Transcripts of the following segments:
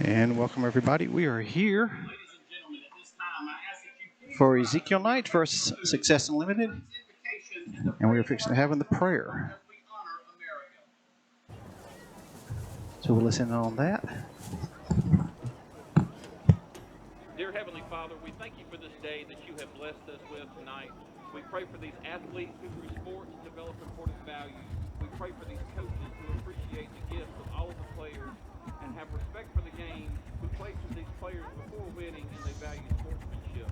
And welcome everybody. We are here for Ezekiel night for Success Unlimited, and we are fixing to have in the prayer. So we'll listen on that. Dear Heavenly Father, we thank you for this day that you have blessed us with tonight. We pray for these athletes who through sports develop important values. We pray for these coaches who appreciate the gifts of all of the players and have respect for the game, who places these players before winning and they value sportsmanship.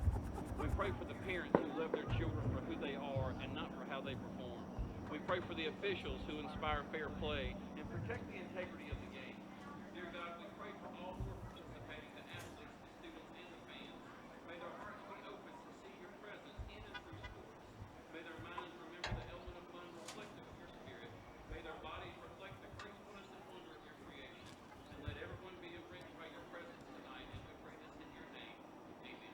We pray for the parents who love their children for who they are and not for how they perform. We pray for the officials who inspire fair play and protect the integrity of the game. Dear God, we pray for all who are participating, the athletes, the students, and the fans. May their hearts be open to see your presence in and through sports. May their minds remember the element of fun reflective of your spirit. May their bodies reflect the gracefulness and wonder of your creation. And let everyone be enriched by your presence tonight. And we pray this in your name. Amen.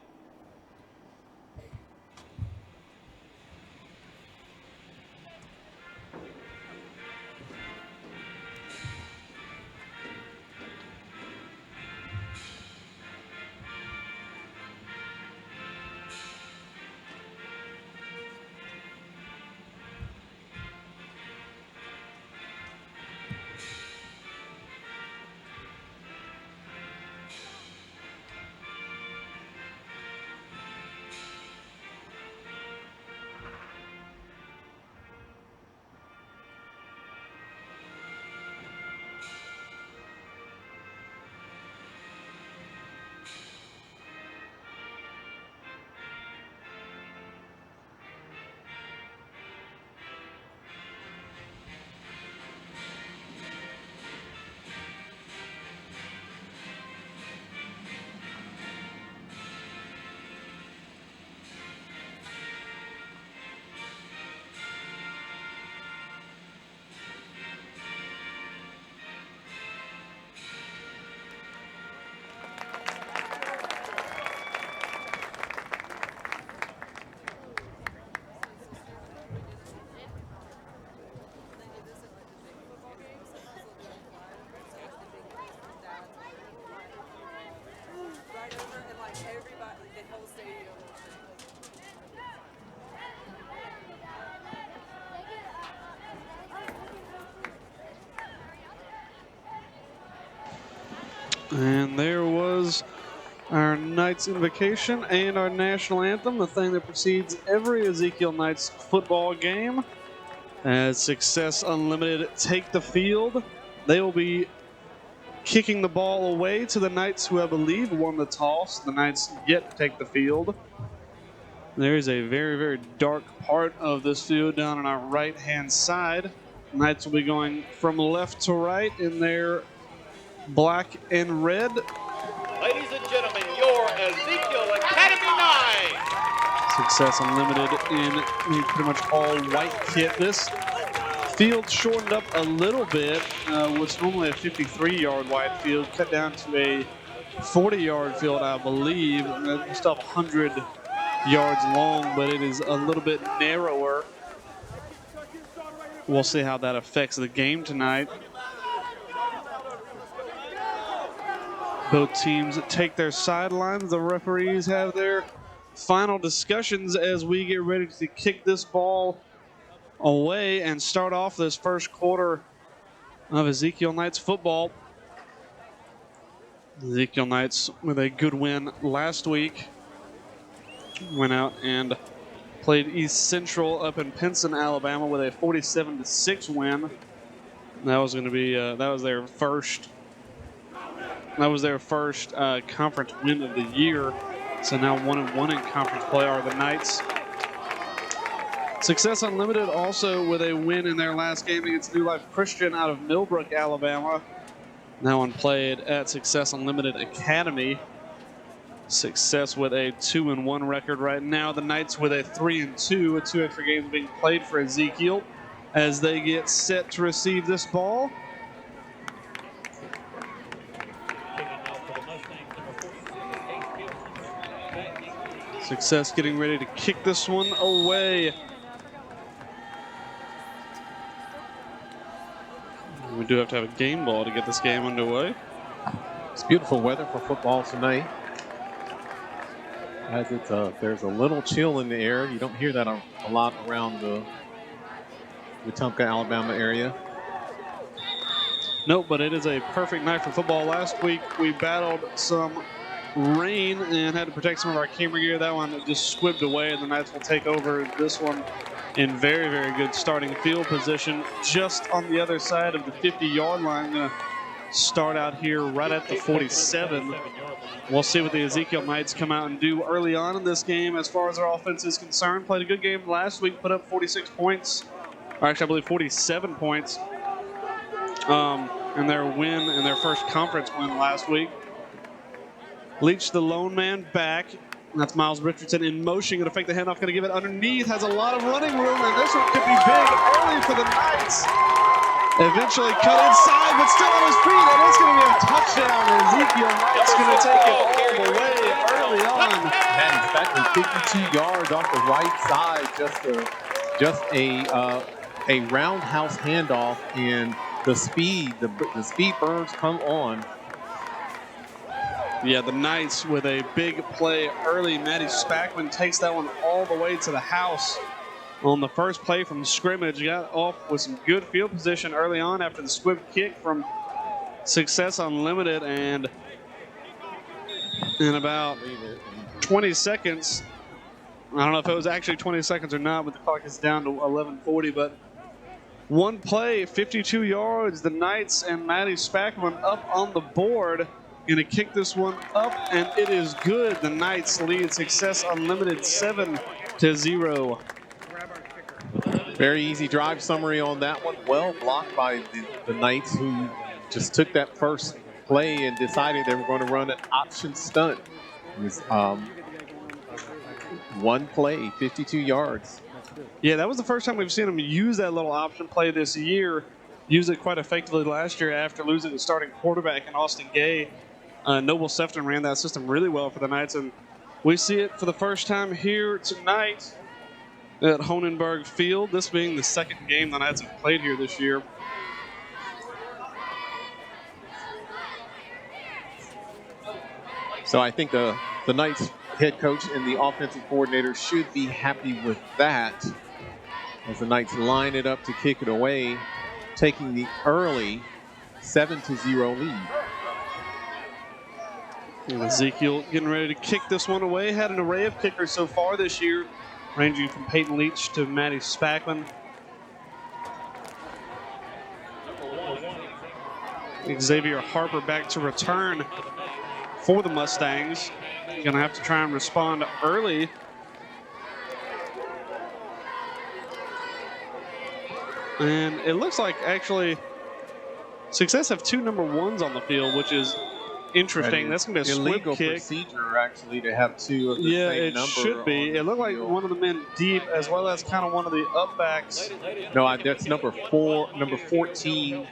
And there was our Knights Invocation and our national anthem, the thing that precedes every Ezekiel Knights football game. As Success Unlimited take the field, they will be kicking the ball away to the Knights, who I believe won the toss. The Knights yet to take the field. There is a very, very dark part of this field down on our right-hand side. Knights will be going from left to right in their black and red. Ladies and gentlemen, your Ezekiel Academy 9. Success Unlimited in a pretty much all white kit. This field shortened up a little bit. What's normally a 53-yard wide field cut down to a 40-yard field, I believe. Still 100 yards long, but it is a little bit narrower. We'll see how that affects the game tonight. Both teams take their sidelines. The referees have their final discussions as we get ready to kick this ball away and start off this first quarter of Ezekiel Knights football. Ezekiel Knights with a good win last week. Went out and played East Central up in Pinson, Alabama with a 47-6 win. That was going to be that was their first conference win of the year. So now 1-1 in conference play are the Knights. Success Unlimited also with a win in their last game against New Life Christian out of Millbrook, Alabama. That one played at Success Unlimited Academy. Success with a 2-1 record right now. The Knights with a 3-2, with 2 extra games being played for Ezekiel as they get set to receive this ball. Success getting ready to kick this one away. We do have to have a game ball to get this game underway. It's beautiful weather for football tonight. As it's there's a little chill in the air. You don't hear that a lot around the Wetumpka, Alabama area. Nope, but it is a perfect night for football. Last week we battled some rain and had to protect some of our camera gear. That one just squibbed away, and the Knights will take over this one in very, very good starting field position just on the other side of the 50-yard line. Going to start out here right at the 47. We'll see what the Ezekiel Knights come out and do early on in this game as far as our offense is concerned. Played a good game last week, put up 46 points, or actually I believe 47 points in their win, in their first conference win last week. Leach, the lone man, back. That's Miles Richardson in motion. Going to fake the handoff. Going to give it underneath. Has a lot of running room, and this one could be big early for the Knights. Eventually cut inside, but still on his feet, and it's going to be a touchdown. Ezekiel Knight's going to take it all the way early on. Man, he's back to 52 yards off the right side. Just a roundhouse handoff, and the speed birds come on. Yeah, the Knights with a big play early. Matty Spackman takes that one all the way to the house on the first play from scrimmage. Got off with some good field position early on after the squib kick from Success Unlimited, and in about 20 seconds, I don't know if it was actually 20 seconds or not, but the clock is down to 11:40, but one play, 52 yards, the Knights and Matty Spackman up on the board. Going to kick this one up, and it is good. The Knights lead Success Unlimited 7-0. Very easy drive summary on that one. Well blocked by the Knights, who just took that first play and decided they were going to run an option stunt. It was one play, 52 yards. Yeah, that was the first time we've seen them use that little option play this year. Use it quite effectively last year after losing the starting quarterback in Austin Gay. Noble Sefton ran that system really well for the Knights, and we see it for the first time here tonight at Honenberg Field, this being the second game the Knights have played here this year. So I think the Knights head coach and the offensive coordinator should be happy with that, as the Knights line it up to kick it away, taking the early 7-0 lead. And Ezekiel getting ready to kick this one away. Had an array of kickers so far this year, ranging from Peyton Leach to Matty Spackman. Xavier Harper back to return for the Mustangs. Going to have to try and respond early. And it looks like actually Success have two number ones on the field, which is interesting. That's going to be a illegal squib kick. procedure, actually, to have two of the same number. Yeah, it should be. It looked like one of the men deep, as well as kind of one of the upbacks. No, that's number 14,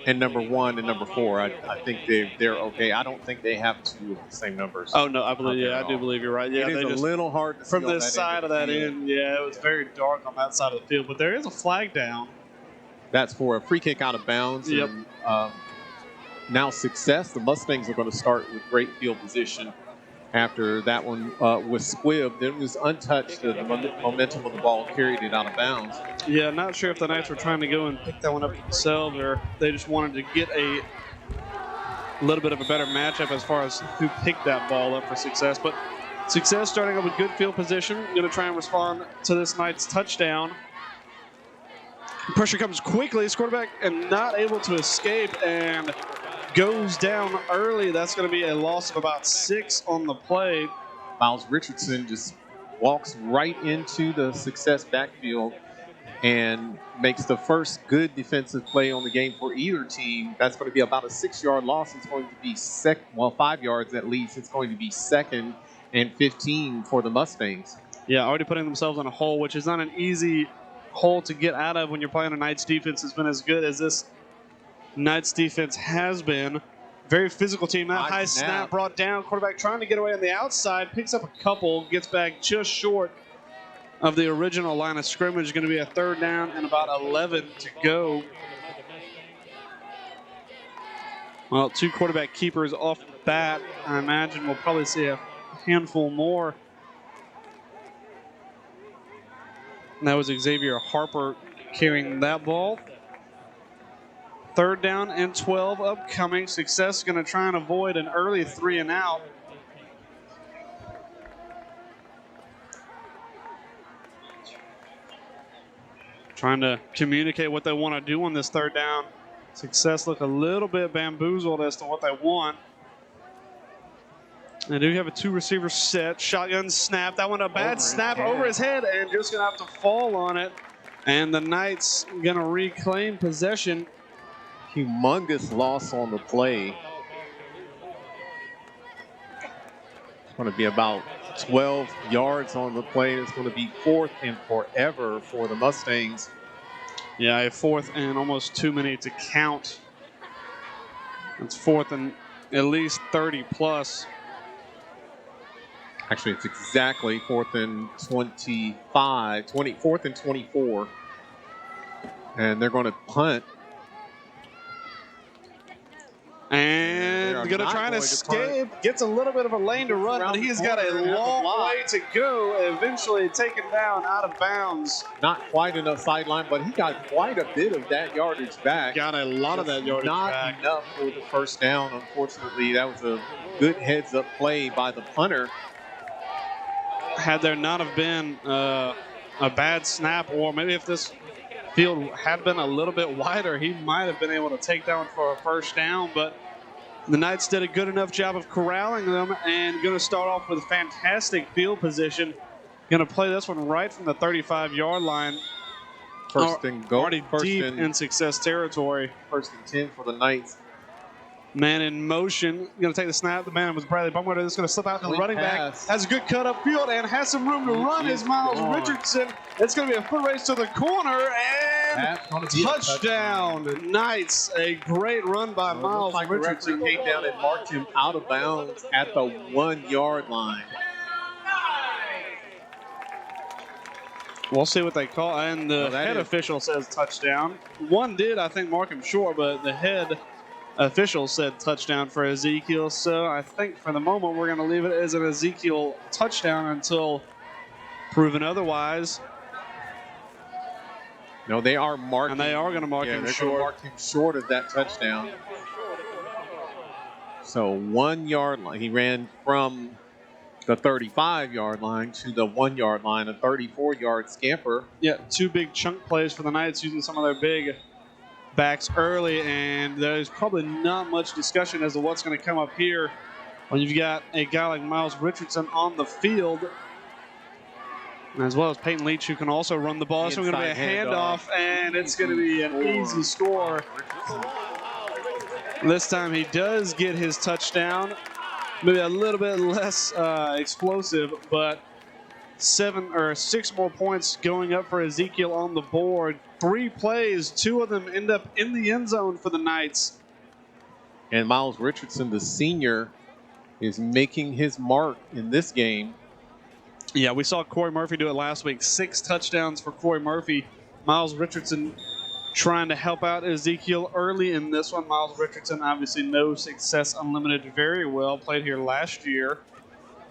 and number 1 and number 4. I think they're okay. I don't think they have two of the same numbers. Oh no, I believe. Yeah, I do believe you're right. Yeah, it is a little hard to from see this side of that end. Yeah, it was very dark on that side of the field, but there is a flag down. That's for a free kick out of bounds. Yep. And, now Success, the Mustangs are going to start with great field position after that one was squibbed. It was untouched. The momentum of the ball carried it out of bounds. Yeah, not sure if the Knights were trying to go and pick that one up themselves, or they just wanted to get a little bit of a better matchup as far as who picked that ball up for Success. But Success starting up with good field position, going to try and respond to this Knights touchdown. Pressure comes quickly, quarterback and not able to escape, and goes down early. That's going to be a loss of about 6 on the play. Miles Richardson just walks right into the Success backfield and makes the first good defensive play on the game for either team. That's going to be about a 6-yard loss. It's going to be 5 yards at least. It's going to be 2nd and 15 for the Mustangs. Yeah, already putting themselves in a hole, which is not an easy hole to get out of when you're playing a Knights defense has been as good as this Knights defense has been. Very physical team. That high snap brought down. Quarterback trying to get away on the outside. Picks up a couple. Gets back just short of the original line of scrimmage. Going to be a 3rd down and about 11 to go. Well, 2 quarterback keepers off the bat. I imagine we'll probably see a handful more. And that was Xavier Harper carrying that ball. 3rd down and 12 upcoming. Success going to try and avoid an early 3 and out. Trying to communicate what they want to do on this 3rd down. Success look a little bit bamboozled as to what they want. They do have a 2 receiver set. Shotgun snap. That one a bad snap over his head and just going to have to fall on it. And the Knights going to reclaim possession. Humongous loss on the play. It's going to be about 12 yards on the play. It's going to be 4th and forever for the Mustangs. Yeah, a 4th and almost too many to count. It's 4th and at least 30 plus. Actually, it's exactly 4th and 4th and 24. And they're going to punt. And going to try and escape. Gets a little bit of a lane to run, but he's got a long way to go. Eventually taken down out of bounds. Not quite enough sideline, but he got quite a bit of that yardage back. Got a lot of that yardage back. Not enough for the 1st down. Unfortunately, that was a good heads-up play by the punter. Had there not have been a bad snap, or maybe if this field had been a little bit wider, he might have been able to take that one for a 1st down, but the Knights did a good enough job of corralling them and going to start off with fantastic field position. Going to play this one right from the 35-yard line. 1st and goal. Already deep in Success territory. 1st and 10 for the Knights. Man in motion. Going to take the snap. The man was Bradley Bumgarner. That's going to slip out to the running back. Has a good cut up field and has some room to run is Miles Richardson. It's going to be a foot race to the corner and touchdown. Knights. A great run by Miles Richardson. Came down and marked him out of bounds at the 1-yard line. We'll see what they call. And the head official says touchdown. One did, I think, mark him short, but the head official said touchdown for Ezekiel. So I think for the moment we're going to leave it as an Ezekiel touchdown until proven otherwise. No, they are marking. And they are going to mark him short. Mark him short of that touchdown. So 1-yard line. He ran from the 35-yard line to the 1-yard line, a 34-yard scamper. Yeah, 2 big chunk plays for the Knights using some of their big backs early, and there's probably not much discussion as to what's going to come up here when you've got a guy like Miles Richardson on the field, as well as Peyton Leach, who can also run the ball. So it's going to be a handoff, and it's going to be an easy score. This time he does get his touchdown. Maybe a little bit less explosive, but 6 more points going up for Ezekiel on the board. 3 plays, 2 of them end up in the end zone for the Knights. And Miles Richardson, the senior, is making his mark in this game. Yeah, we saw Corey Murphy do it last week. 6 touchdowns for Corey Murphy. Miles Richardson trying to help out Ezekiel early in this one. Miles Richardson, obviously no Success Unlimited, very well. Played here last year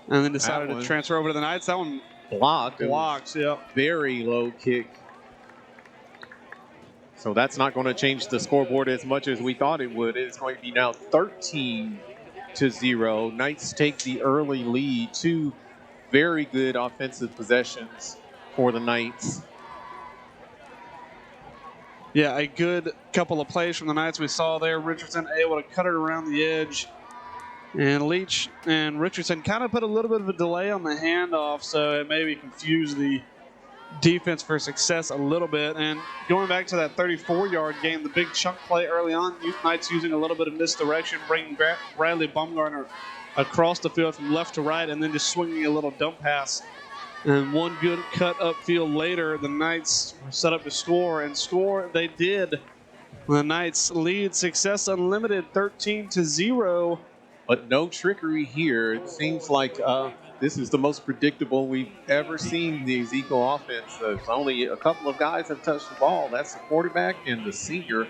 and then decided to transfer over to the Knights. That one blocked. Yep. Very low kick. So that's not going to change the scoreboard as much as we thought it would. It's going to be now 13-0. Knights take the early lead. 2 very good offensive possessions for the Knights. Yeah, a good couple of plays from the Knights we saw there. Richardson able to cut it around the edge. And Leach and Richardson kind of put a little bit of a delay on the handoff, so it maybe confused the defense for Success a little bit. And going back to that 34-yard game, the big chunk play early on, Knights using a little bit of misdirection, bringing Bradley Bumgarner across the field from left to right, and then just swinging a little dump pass. And one good cut upfield later, the Knights were set up to score, and score they did. The Knights lead Success Unlimited 13-0. But no trickery here. It seems like this is the most predictable we've ever seen the Ezekiel offense. There's only a couple of guys have touched the ball. That's the quarterback and the senior.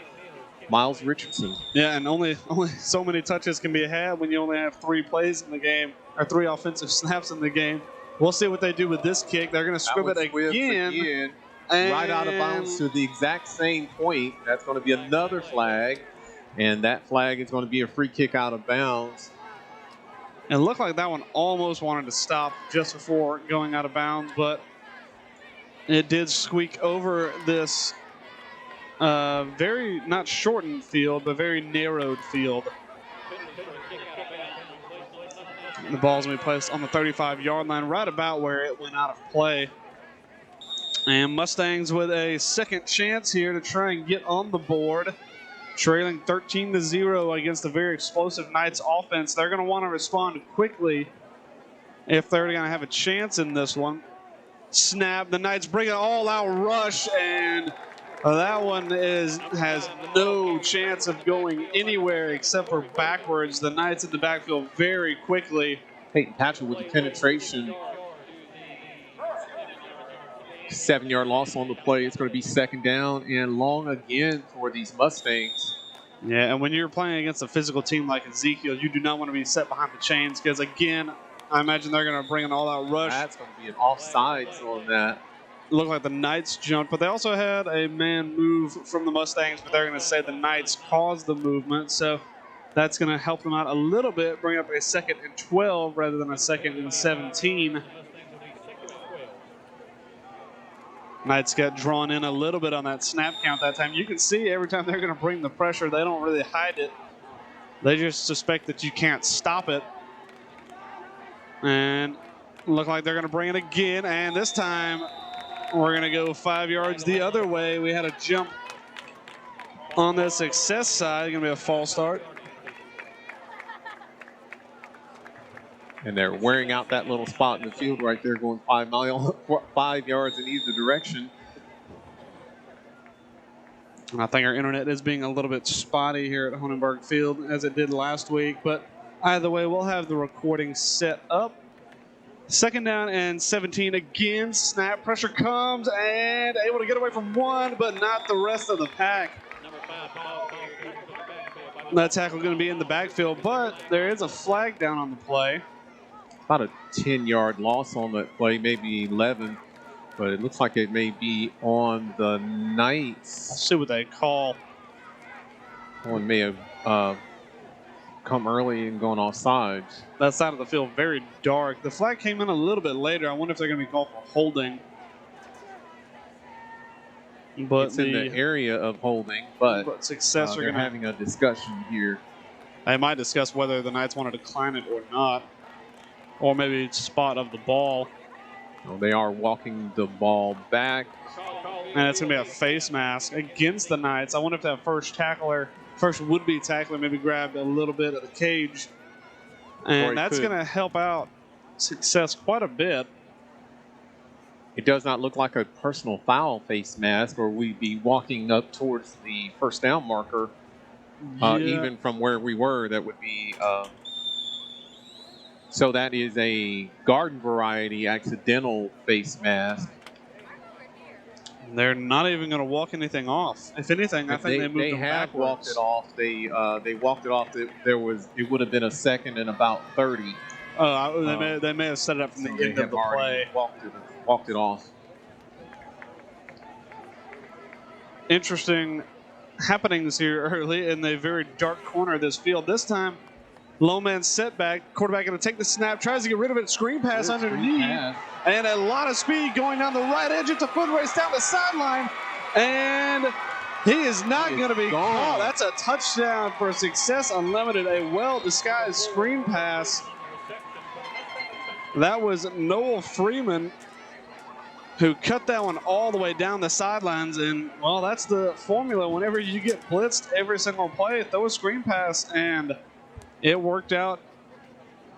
Miles Richardson. Yeah, and only so many touches can be had when you only have 3 plays in the game, or 3 offensive snaps in the game. We'll see what they do with this kick. They're going to scrib it again. Right out of bounds to the exact same point. That's going to be another flag, and that flag is going to be a free kick out of bounds. It looked like that one almost wanted to stop just before going out of bounds, but it did squeak over this very, not shortened field, but very narrowed field. The ball's going to be placed on the 35-yard line, right about where it went out of play. And Mustangs with a second chance here to try and get on the board. Trailing 13-0 against a very explosive Knights offense. They're going to want to respond quickly if they're going to have a chance in this one. Snap. The Knights bring an all-out rush, and that one has no chance of going anywhere except for backwards. The Knights in the backfield very quickly. Peyton Patrick with the penetration. 7-yard loss on the play. It's going to be second down and long again for these Mustangs. Yeah, and when you're playing against a physical team like Ezekiel, you do not want to be set behind the chains because, again, I imagine they're going to bring an all-out rush. That's going to be an offsides on that. Looked like the Knights jumped, but they also had a man move from the Mustangs, but they're going to say the Knights caused the movement, so that's going to help them out a little bit, bring up a 2nd and 12 rather than a 2nd and 17. Knights got drawn in a little bit on that snap count that time. You can see every time they're going to bring the pressure, they don't really hide it. They just suspect that you can't stop it. And look like they're going to bring it again, and this time we're going to go 5 yards the other way. We had a jump on the success side. Going to be a false start. And they're wearing out that little spot in the field right there, going 5 yards in either direction. And I think our internet is being a little bit spotty here at Honenberg Field as it did last week. But either way, we'll have the recording set up. 2nd down and 17 again. Snap, pressure comes, and able to get away from one, but not the rest of the pack. That tackle going to be in the backfield, but there is a flag down on the play. About a 10-yard loss on that play, maybe 11, but it looks like it may be on the Knights. I'll see what they call. One may have come early and gone offsides. That side of the field very dark. The flag came in a little bit later. I wonder if they're going to be called for holding. But it's in the area of holding, but success they're having a discussion here. They might discuss whether the Knights want to decline it or not. Or maybe spot of the ball. Well, they are walking the ball back. And it's going to be a face mask against the Knights. I wonder if that first would-be tackler maybe grabbed a little bit of the cage. And that's going to help out success quite a bit. It does not look like a personal foul face mask, or we'd be walking up towards the first down marker. Even from where we were, that would be... So that is a garden variety accidental face mask. They're not even going to walk anything off. If anything, I think they moved them have backwards. walked it off. They walked it off. It would have been a 2nd and about 30. They may have set it up from the end of the play. Walked it off. Interesting happenings here early in the very dark corner of this field. This time, low man setback. Quarterback going to take the snap, tries to get rid of it. Screen pass underneath. And a lot of speed going down the right edge. It's a foot race down the sideline. And he is not going to be caught. That's a touchdown for Success Unlimited. A well-disguised screen pass. That was Noel Freeman who cut that one all the way down the sidelines. And, well, that's the formula. Whenever you get blitzed every single play, throw a screen pass. And it worked out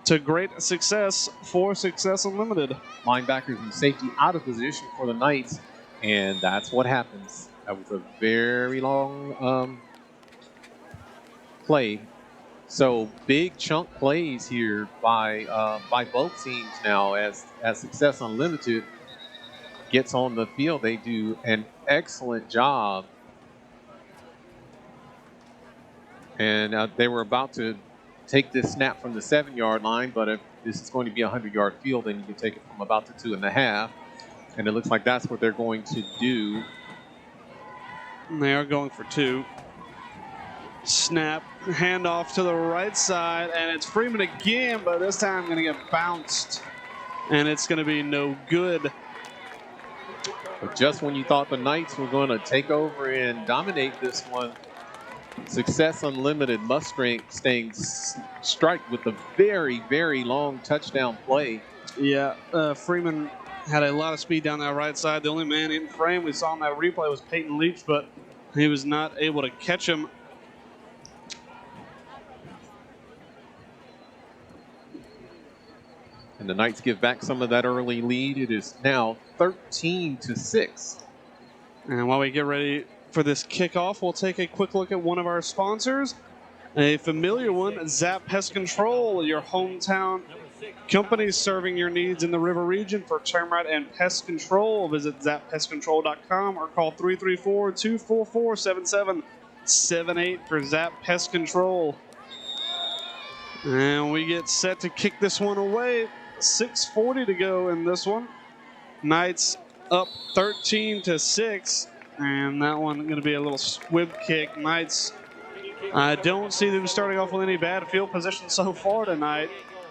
to great success for Success Unlimited. Linebackers and safety out of position for the Knights, and that's what happens. That was a very long play. So big chunk plays here by both teams now as Success Unlimited gets on the field. They do an excellent job And they were about to take this snap from the 7-yard line, but if this is going to be a 100-yard field, then you can take it from about the 2.5. And it looks like that's what they're going to do. And they are going for 2. Snap, handoff to the right side, and it's Freeman again, but this time going to get bounced, and it's going to be no good. But just when you thought the Knights were going to take over and dominate this one, Success Unlimited Mustang strike with a very, very long touchdown play. Yeah, Freeman had a lot of speed down that right side. The only man in frame we saw in that replay was Peyton Leach, but he was not able to catch him. And the Knights give back some of that early lead. It is now 13-6. And while we get ready for this kickoff, we'll take a quick look at one of our sponsors, a familiar one, Zap Pest Control, your hometown company serving your needs in the river region for termite and pest control. Visit zappestcontrol.com or call 334-244-7778 for Zap Pest Control. And we get set to kick this one away. 6:40 to go in this one. Knights up 13-6, and that one going to be a little squib kick. Knights, I don't see them starting off with any bad field position so far tonight.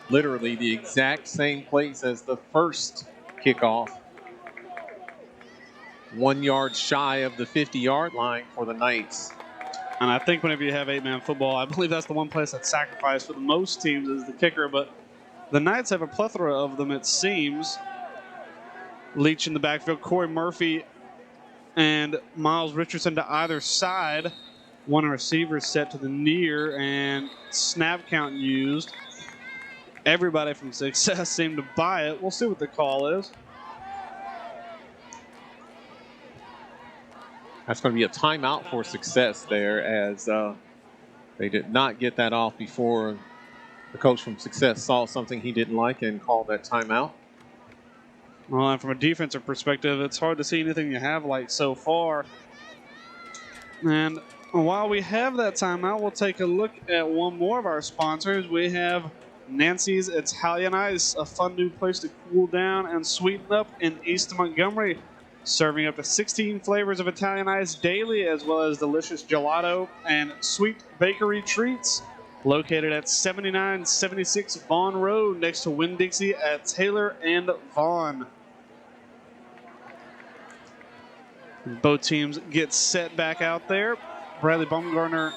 Literally the exact same place as the first kickoff. 1 yard shy of the 50-yard line for the Knights. And I think whenever you have 8-man football, I believe that's the one place that's sacrificed for the most teams is the kicker, but the Knights have a plethora of them, it seems. Leach in the backfield, Corey Murphy and Miles Richardson to either side. One receiver set to the near, and snap count used. Everybody from Success seemed to buy it. We'll see what the call is. That's going to be a timeout for Success there, as they did not get that off before the coach from Success saw something he didn't like and called that timeout. Well, and from a defensive perspective, it's hard to see anything you have like so far. And while we have that timeout, we'll take a look at one more of our sponsors. We have Nancy's Italian Ice, a fun new place to cool down and sweeten up in East Montgomery. Serving up to 16 flavors of Italian ice daily, as well as delicious gelato and sweet bakery treats. Located at 7976 Vaughn Road, next to Winn-Dixie at Taylor and Vaughn. Both teams get set back out there. Bradley Baumgartner,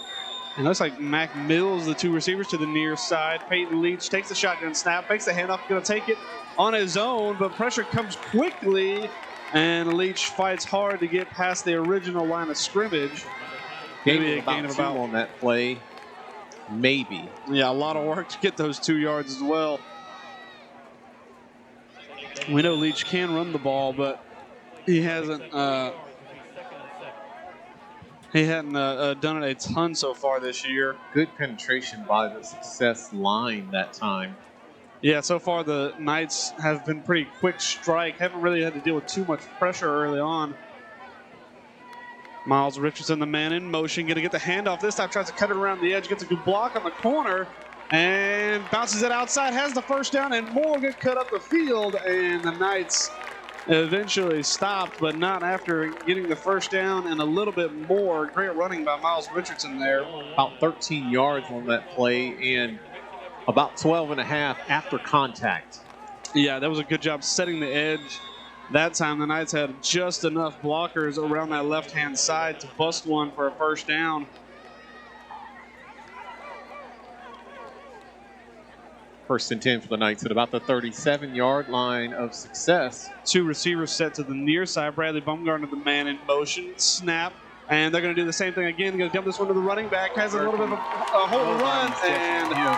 and looks like Mac Mills, the two receivers, to the near side. Peyton Leach takes the shotgun snap, fakes the handoff, going to take it on his own, but pressure comes quickly. And Leach fights hard to get past the original line of scrimmage. Maybe a gain of about 2 on that play. Maybe. Yeah, a lot of work to get those 2 yards as well. We know Leach can run the ball, but he hasn't done it a ton so far this year. Good penetration by the Success line that time. Yeah, so far the Knights have been pretty quick strike. Haven't really had to deal with too much pressure early on. Miles Richardson, the man in motion, going to get the handoff. This time tries to cut it around the edge, gets a good block on the corner, and bounces it outside, has the first down, and more get cut up the field, and the Knights eventually stopped, but not after getting the first down and a little bit more. Great running by Miles Richardson there. About 13 yards on that play, and about 12 and a half after contact. Yeah, that was a good job setting the edge. That time the Knights had just enough blockers around that left-hand side to bust one for a first down. First and 10 for the Knights at about the 37-yard line of Success. Two receivers set to the near side. Bradley Baumgartner, the man in motion. Snap. And they're going to do the same thing again. They're going to dump this one to the running back. Has a little bit of a home run. And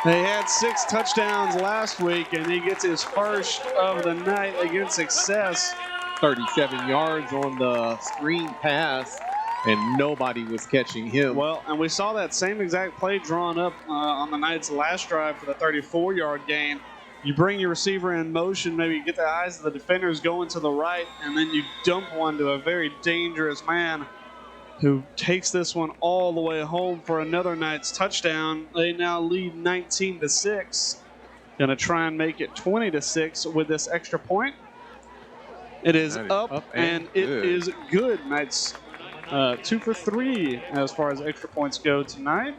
they had 6 touchdowns last week, and he gets his first of the night against Success. 37 yards on the screen pass, and nobody was catching him. Well, and we saw that same exact play drawn up on the Knights' last drive for the 34-yard gain. You bring your receiver in motion, maybe get the eyes of the defenders going to the right, and then you dump one to a very dangerous man. who takes this one all the way home for another Knights touchdown. They now lead 19-6. Going to try and make it 20-6 with this extra point. It is up and it is good. Knights 2 for 3 as far as extra points go tonight.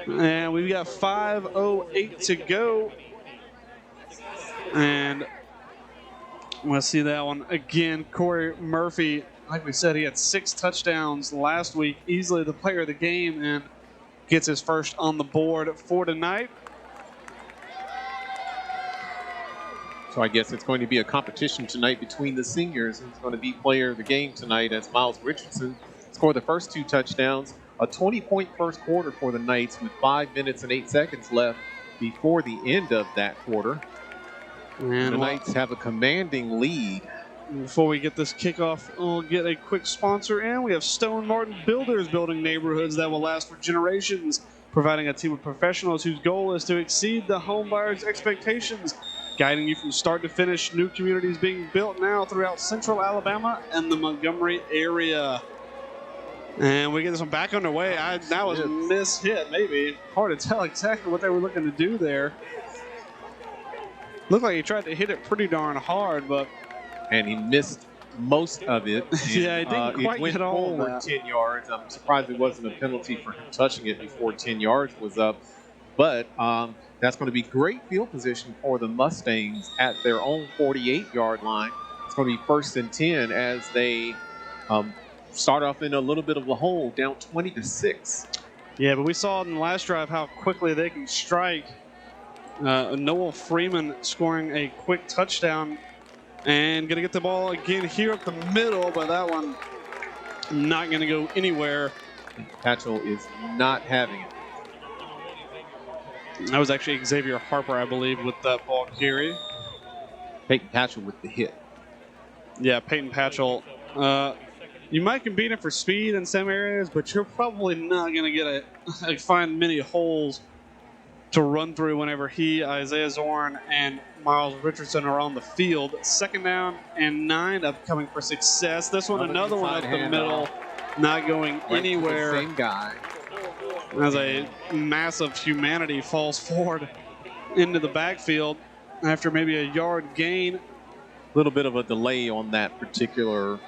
And we've got 5:08 to go. And let's see that one again. Corey Murphy, like we said, he had 6 touchdowns last week. Easily the player of the game and gets his first on the board for tonight. So I guess it's going to be a competition tonight between the seniors who's going to be player of the game tonight, as Miles Richardson scored the first 2 touchdowns. A 20-point first quarter for the Knights with 5 minutes and 8 seconds left before the end of that quarter. And the Knights have a commanding lead. Before we get this kickoff, we'll get a quick sponsor in. We have Stone Martin Builders, building neighborhoods that will last for generations, providing a team of professionals whose goal is to exceed the home buyers' expectations, guiding you from start to finish. New communities being built now throughout central Alabama and the Montgomery area. And we get this one back underway. That was a miss-hit, maybe. Hard to tell exactly what they were looking to do there. Looked like he tried to hit it pretty darn hard, but... And he missed most of it. And, yeah, he didn't quite went get all of forward that. 10 yards. I'm surprised it wasn't a penalty for him touching it before 10 yards was up. But that's going to be great field position for the Mustangs at their own 48-yard line. It's going to be 1st and 10 as they start off in a little bit of a hole, down 20-6. Yeah, but we saw in the last drive how quickly they can strike. Noel Freeman scoring a quick touchdown and going to get the ball again here up the middle, but that one not going to go anywhere. Patchell is not having it. That was actually Xavier Harper, I believe, with that ball carry. Peyton Patchell with the hit. Yeah, Peyton Patchell. You might can beat him for speed in some areas, but you're probably not going to get find many holes to run through whenever he, Isaiah Zorn, and Miles Richardson are on the field. 2nd down and 9 upcoming for success. This one, another one up the middle, not going anywhere. Same guy. As a massive humanity falls forward into the backfield after maybe a yard gain. A little bit of a delay on that particular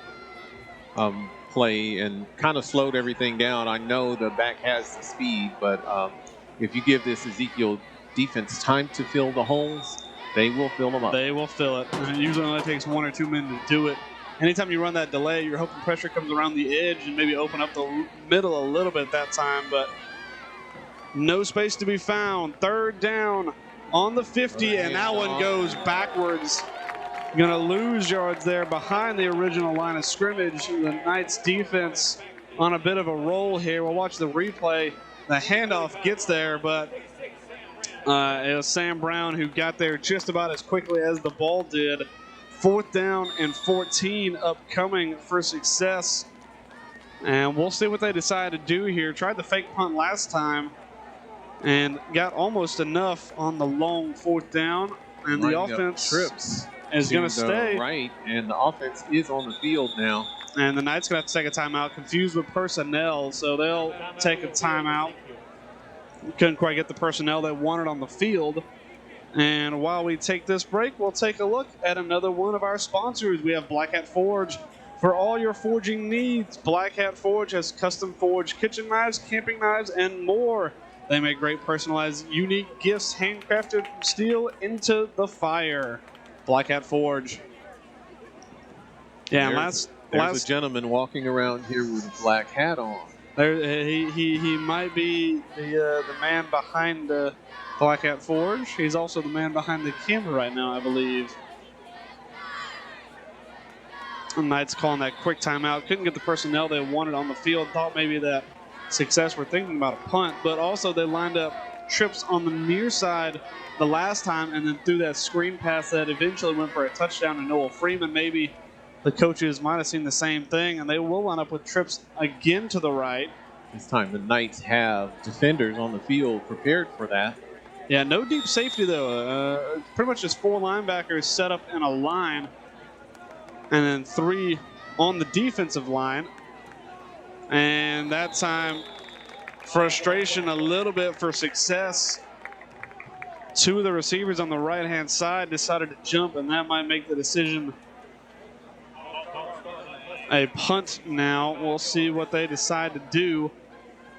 play and kind of slowed everything down. I know the back has the speed, but if you give this Ezekiel defense time to fill the holes, they will fill them up. They will fill it. And it usually only takes 1 or 2 men to do it. Anytime you run that delay, you're hoping pressure comes around the edge and maybe open up the middle a little bit that time, but no space to be found. 3rd down on the 50, and that one goes backwards. Going to lose yards there behind the original line of scrimmage. The Knights defense on a bit of a roll here. We'll watch the replay. The handoff gets there, but it was Sam Brown who got there just about as quickly as the ball did. 4th down and 14 upcoming for success. And we'll see what they decide to do here. Tried the fake punt last time and got almost enough on the long 4th down. And the offense trips is going to stay. Right, and the offense is on the field now. And the Knights going to have to take a timeout, confused with personnel, so they'll take a timeout. Couldn't quite get the personnel they wanted on the field. And while we take this break, we'll take a look at another one of our sponsors. We have Black Hat Forge. For all your forging needs, Black Hat Forge has custom forged kitchen knives, camping knives, and more. They make great personalized, unique gifts handcrafted from steel into the fire. Black Hat Forge. Yeah, there's a gentleman walking around here with a black hat on. He might be the man behind the Black Hat Forge. He's also the man behind the camera right now, I believe. The Knights calling that quick timeout. Couldn't get the personnel they wanted on the field. Thought maybe that success were thinking about a punt, but also they lined up trips on the near side the last time and then threw that screen pass that eventually went for a touchdown to Noel Freeman. Maybe the coaches might have seen the same thing, and they will line up with trips again to the right. This time the Knights have defenders on the field prepared for that. Yeah, no deep safety, though. Pretty much just 4 linebackers set up in a line, and then 3 on the defensive line. And that time, frustration a little bit for Success. Two of the receivers on the right-hand side decided to jump, and that might make the decision a punt now. We'll see what they decide to do.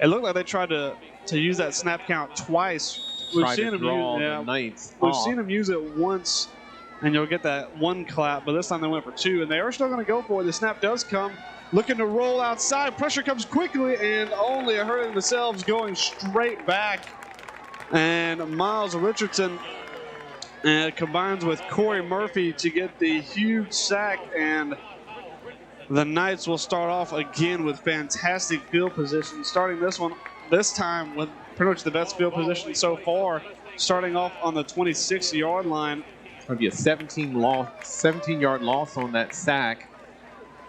It looked like they tried to use that snap count twice. We've seen them use it once, and you'll get that one clap, but this time they went for two, and they are still going to go for it. The snap does come. Looking to roll outside. Pressure comes quickly, and only hurting themselves going straight back. And Miles Richardson combines with Corey Murphy to get the huge sack, and the Knights will start off again with fantastic field position, starting this time with pretty much the best field position so far, starting off on the 26-yard line. It's going to be a 17-yard loss on that sack,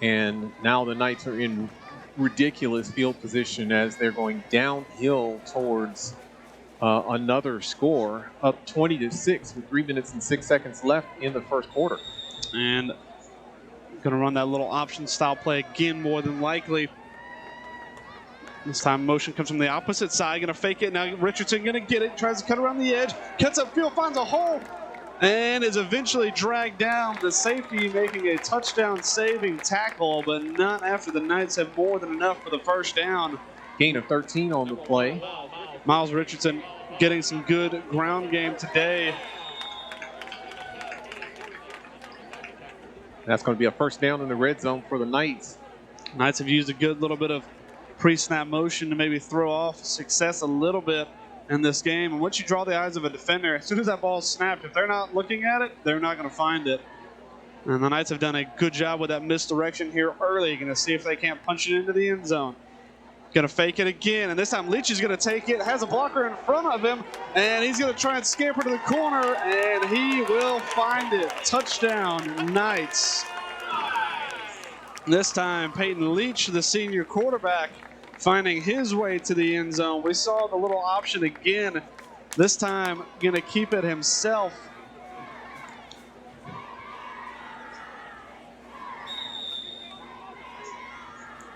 and now the Knights are in ridiculous field position as they're going downhill towards another score, up 20-6 with 3 minutes and 6 seconds left in the first quarter. And going to run that little option style play again, more than likely. This time motion comes from the opposite side. Going to fake it. Now Richardson going to get it. Tries to cut around the edge. Cuts upfield, finds a hole, and is eventually dragged down. The safety making a touchdown-saving tackle, but not after the Knights have more than enough for the first down. Gain of 13 on the play. Miles Richardson getting some good ground game today. That's going to be a first down in the red zone for the Knights. Knights have used a good little bit of pre-snap motion to maybe throw off Success a little bit in this game. And once you draw the eyes of a defender, as soon as that ball's snapped, if they're not looking at it, they're not going to find it. And the Knights have done a good job with that misdirection here early. Going to see if they can't punch it into the end zone. Going to fake it again, and this time Leach is going to take it, has a blocker in front of him, and he's going to try and scamper to the corner, and he will find it. Touchdown, Knights. This time, Peyton Leach, the senior quarterback, finding his way to the end zone. We saw the little option again. This time, going to keep it himself.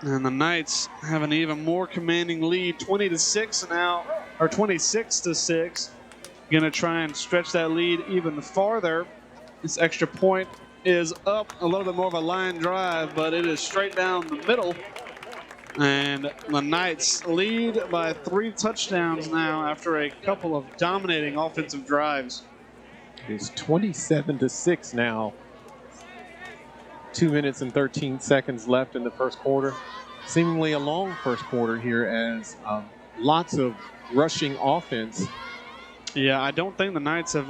And the Knights have an even more commanding lead, 20-6 now, or 26-6. Going to try and stretch that lead even farther. This extra point is up, a little bit more of a line drive, but it is straight down the middle. And the Knights lead by 3 touchdowns now after a couple of dominating offensive drives. It's 27-6 now. 2 minutes and 13 seconds left in the first quarter. Seemingly a long first quarter here as lots of rushing offense. Yeah, I don't think the Knights have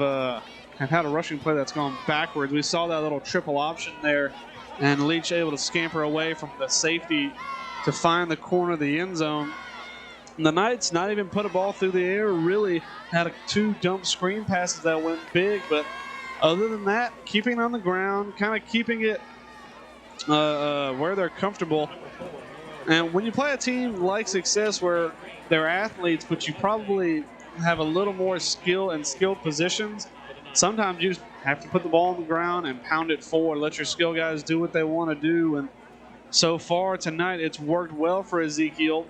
had a rushing play that's gone backwards. We saw that little triple option there, and Leach able to scamper away from the safety to find the corner of the end zone. And the Knights not even put a ball through the air, really had 2 dump screen passes that went big, but other than that, keeping it on the ground, kind of keeping it where they're comfortable. And when you play a team like Success where they're athletes, but you probably have a little more skill and skilled positions, sometimes you just have to put the ball on the ground and pound it forward, let your skill guys do what they want to do. And so far tonight, it's worked well for Ezekiel.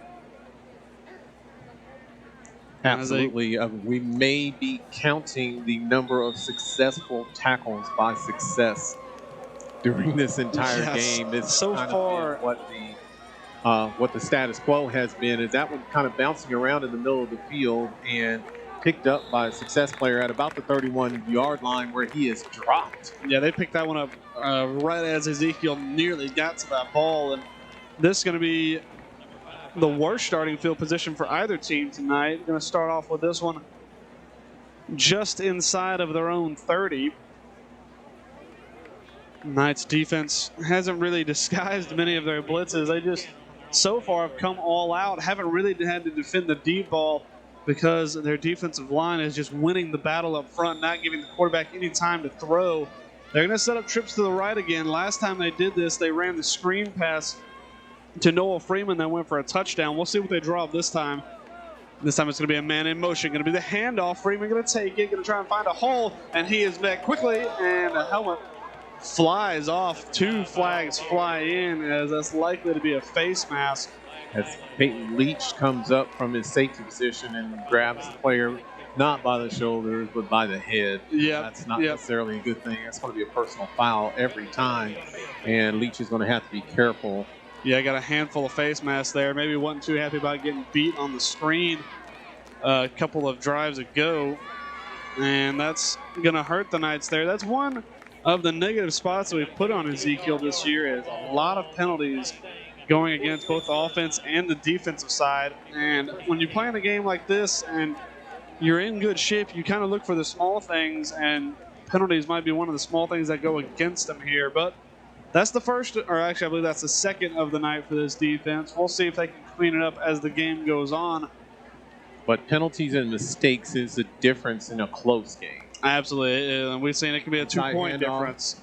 Absolutely. We may be counting the number of successful tackles by Success during this entire game. It's so far what the status quo has been is that one kind of bouncing around in the middle of the field and picked up by a Success player at about the 31-yard line where he is dropped. Yeah, they picked that one up right as Ezekiel nearly got to that ball. And this is going to be the worst starting field position for either team tonight. Going to start off with this one just inside of their own 30. Knights defense hasn't really disguised many of their blitzes. They just so far have come all out, haven't really had to defend the deep ball because their defensive line is just winning the battle up front, not giving the quarterback any time to throw. They're going to set up trips to the right again. Last time they did this, they ran the screen pass to Noah Freeman that went for a touchdown. We'll see what they draw up this time. This time it's going to be a man in motion. Going to be the handoff. Freeman going to take it, going to try and find a hole, and he is back quickly, and a helmet flies off. 2 flags fly in, as that's likely to be a face mask. As Peyton Leach comes up from his safety position and grabs the player not by the shoulders but by the head. Yep. That's not Yep. necessarily a good thing. That's going to be a personal foul every time, and Leach is going to have to be careful. Yeah, I got a handful of face masks there. Maybe wasn't too happy about getting beat on the screen a couple of drives ago, and that's going to hurt the Knights there. That's one of the negative spots that we've put on Ezekiel this year, is a lot of penalties going against both the offense and the defensive side. And when you play in a game like this and you're in good shape, you kind of look for the small things, and penalties might be one of the small things that go against them here. But that's the first, or actually I believe that's the second of the night for this defense. We'll see if they can clean it up as the game goes on. But penalties and mistakes is the difference in a close game. Absolutely. We've seen it can be a 2-point difference.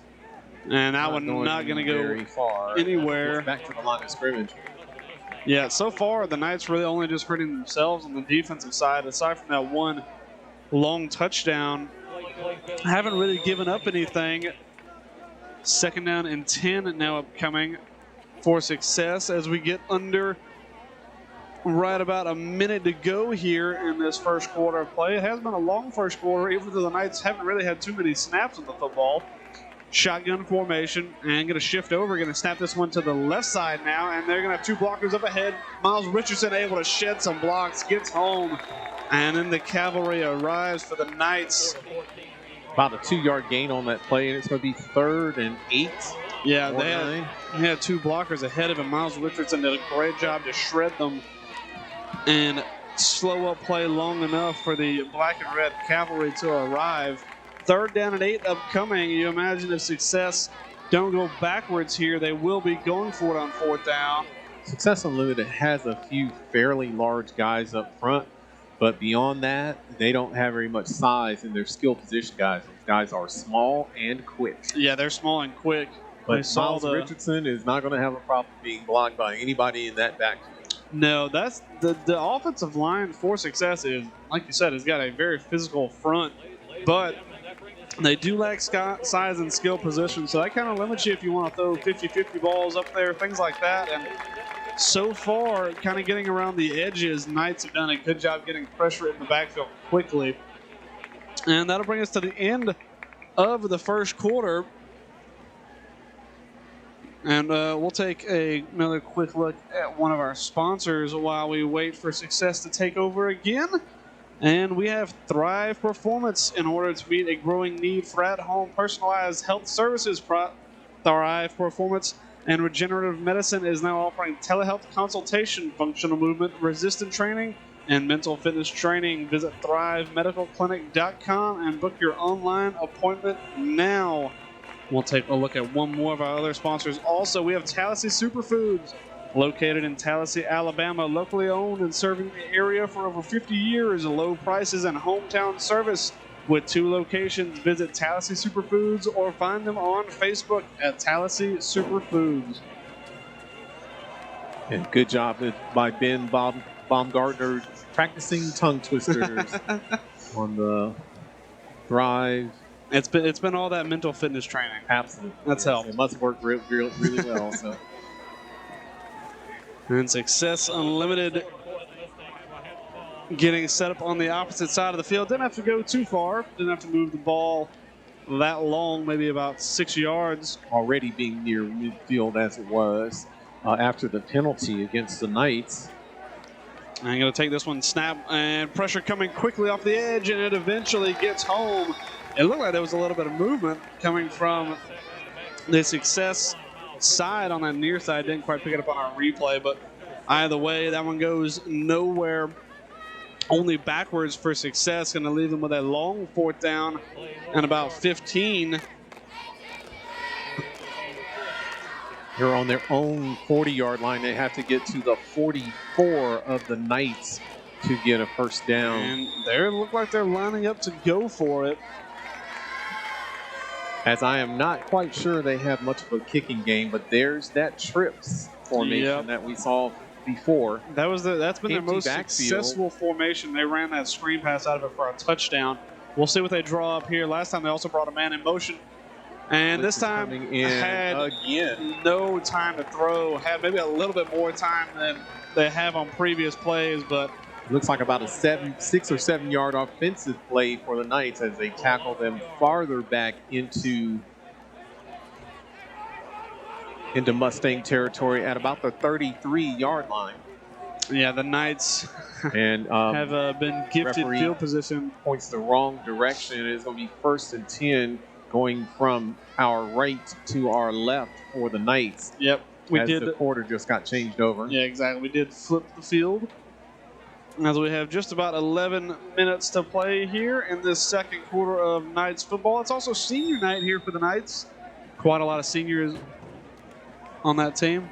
And that one not going to go very far anywhere. Back to the line of scrimmage. Yeah, so far the Knights really only just hurting themselves on the defensive side. Aside from that one long touchdown, haven't really given up anything. 2nd down and 10 now upcoming for Success as we get under right about a minute to go here in this first quarter of play. It has been a long first quarter, even though the Knights haven't really had too many snaps of the football. Shotgun formation, and going to shift over, going to snap this one to the left side now, and they're going to have 2 blockers up ahead. Miles Richardson able to shed some blocks, gets home, and then the cavalry arrives for the Knights. About a 2-yard gain on that play, and it's going to be 3rd and 8. Yeah, they had 2 blockers ahead of him. Miles Richardson did a great job to shred them and slow up play long enough for the black and red cavalry to arrive. 3rd down and 8 upcoming. You imagine if Success don't go backwards here, they will be going for it on 4th down. Success Unlimited has a few fairly large guys up front, but beyond that, they don't have very much size in their skill position guys. These guys are small and quick. Yeah, they're small and quick. But Miles Richardson is not going to have a problem being blocked by anybody in that backfield. No, that's the offensive line for Success is, like you said, has got a very physical front, but they do lack size and skill position, so that kind of limits you if you want to throw 50-50 balls up there, things like that. And so far, kind of getting around the edges, Knights have done a good job getting pressure in the backfield quickly. And that'll bring us to the end of the first quarter. And we'll take another quick look at one of our sponsors while we wait for Success to take over again. And we have Thrive Performance in order to meet a growing need for at-home personalized health services. Thrive Performance and Regenerative Medicine is now offering telehealth consultation, functional movement, resistant training, and mental fitness training. Visit ThriveMedicalClinic.com and book your online appointment now. We'll take a look at one more of our other sponsors. Also, we have Tallahassee Superfoods, located in Tallahassee, Alabama, locally owned and serving the area for over 50 years. Low prices and hometown service with 2 locations. Visit Tallahassee Superfoods or find them on Facebook at Tallahassee Superfoods. And good job by Ben Baumgartner practicing tongue twisters on the Thrive. It's been all that mental fitness training. Absolutely. That's helped. It must have worked really well. So. And Success Unlimited getting set up on the opposite side of the field. Didn't have to go too far. Didn't have to move the ball that long, maybe about 6 yards. Already being near midfield as it was after the penalty against the Knights. I'm going to take this one, snap, and pressure coming quickly off the edge, and it eventually gets home. It looked like there was a little bit of movement coming from the Success side on that near side. Didn't quite pick it up on our replay, but either way, that one goes nowhere. Only backwards for Success. Going to leave them with a long 4th down and about 15. They're on their own 40-yard line. They have to get to the 44 of the Knights to get a first down. And they look like they're lining up to go for it. As I am not quite sure they have much of a kicking game, but there's that trips formation that we saw before. That's been their most backfield. Successful formation. They ran that screen pass out of it for a touchdown. We'll see what they draw up here. Last time they also brought a man in motion. And Blitz this is time coming in had again. no time to throw. Had maybe a little bit more time than they have on previous plays, but Looks like about a 6 or 7 yard offensive play for the Knights as they tackle them farther back into Mustang territory at about the 33-yard line. yeah, the Knights And have been gifted referee field position. points the wrong direction. It's going to be 1st and 10 going from our right to our left for the Knights. Yep, The quarter just got changed over. Yeah, exactly. We did flip the field. As we have just about 11 minutes to play here in this second quarter of Knights football. It's also senior night here for the Knights. Quite a lot of seniors on that team.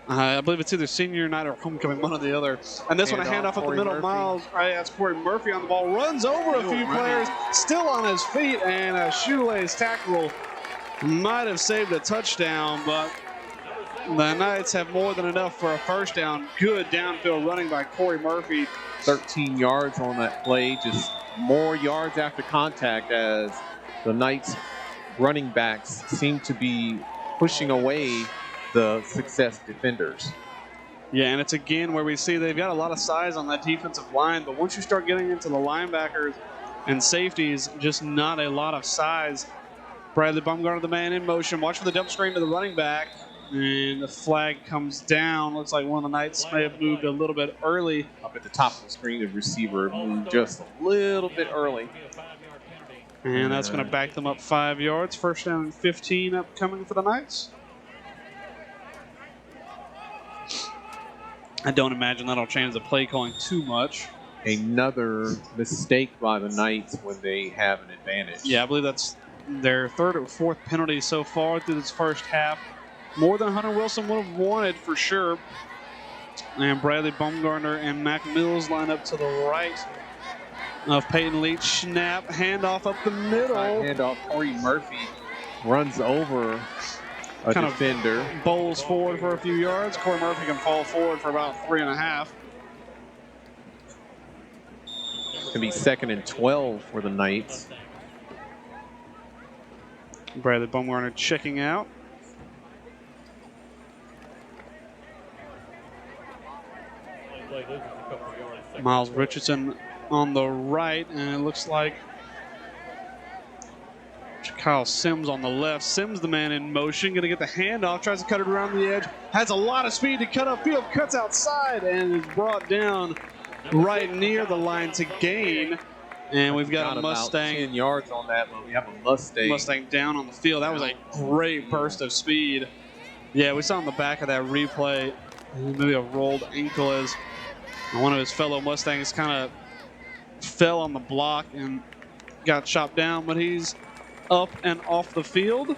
I believe it's either senior night or homecoming, one or the other. And this one, a handoff up the middle. Miles, that's Corey Murphy on the ball. Runs over a few players, still on his feet, and a shoelace tackle might have saved a touchdown, but the Knights have more than enough for a first down. Good downfield running by Corey Murphy. 13 yards on that play, just more yards after contact as the Knights running backs seem to be pushing away the Success defenders. Yeah, and it's again where we see they've got a lot of size on that defensive line, but once you start getting into the linebackers and safeties, just not a lot of size. Bradley Baumgartner, the man in motion. Watch for the dump screen to the running back. And the flag comes down. Looks like one of the Knights may have moved a little bit early. Up at the top of the screen, the receiver moved just a little bit early. And that's going to back them up 5 yards. First down and 15 upcoming for the Knights. I don't imagine that'll change the play calling too much. Another mistake by the Knights when they have an advantage. Yeah, I believe that's their third or fourth penalty so far through this first half. More than Hunter Wilson would have wanted for sure. And Bradley Baumgartner and Mac Mills line up to the right of Peyton Leach. Snap, handoff up the middle. Handoff, Corey Murphy runs over a defender. Bowls forward for a few yards. Corey Murphy can fall forward for about 3.5. It's going to be 2nd and 12 for the Knights. Bradley Baumgartner checking out. Miles Richardson on the right, and it looks like Kyle Sims on the left. Sims, the man in motion, going to get the handoff, tries to cut it around the edge, has a lot of speed to cut upfield, cuts outside, and is brought down right near the line to gain. And we've got a Mustang. About 10 yards on that, but we have a Mustang down on the field. That was a great burst of speed. Yeah, we saw on the back of that replay, maybe a rolled ankle as one of his fellow Mustangs kind of fell on the block and got chopped down, but he's up and off the field.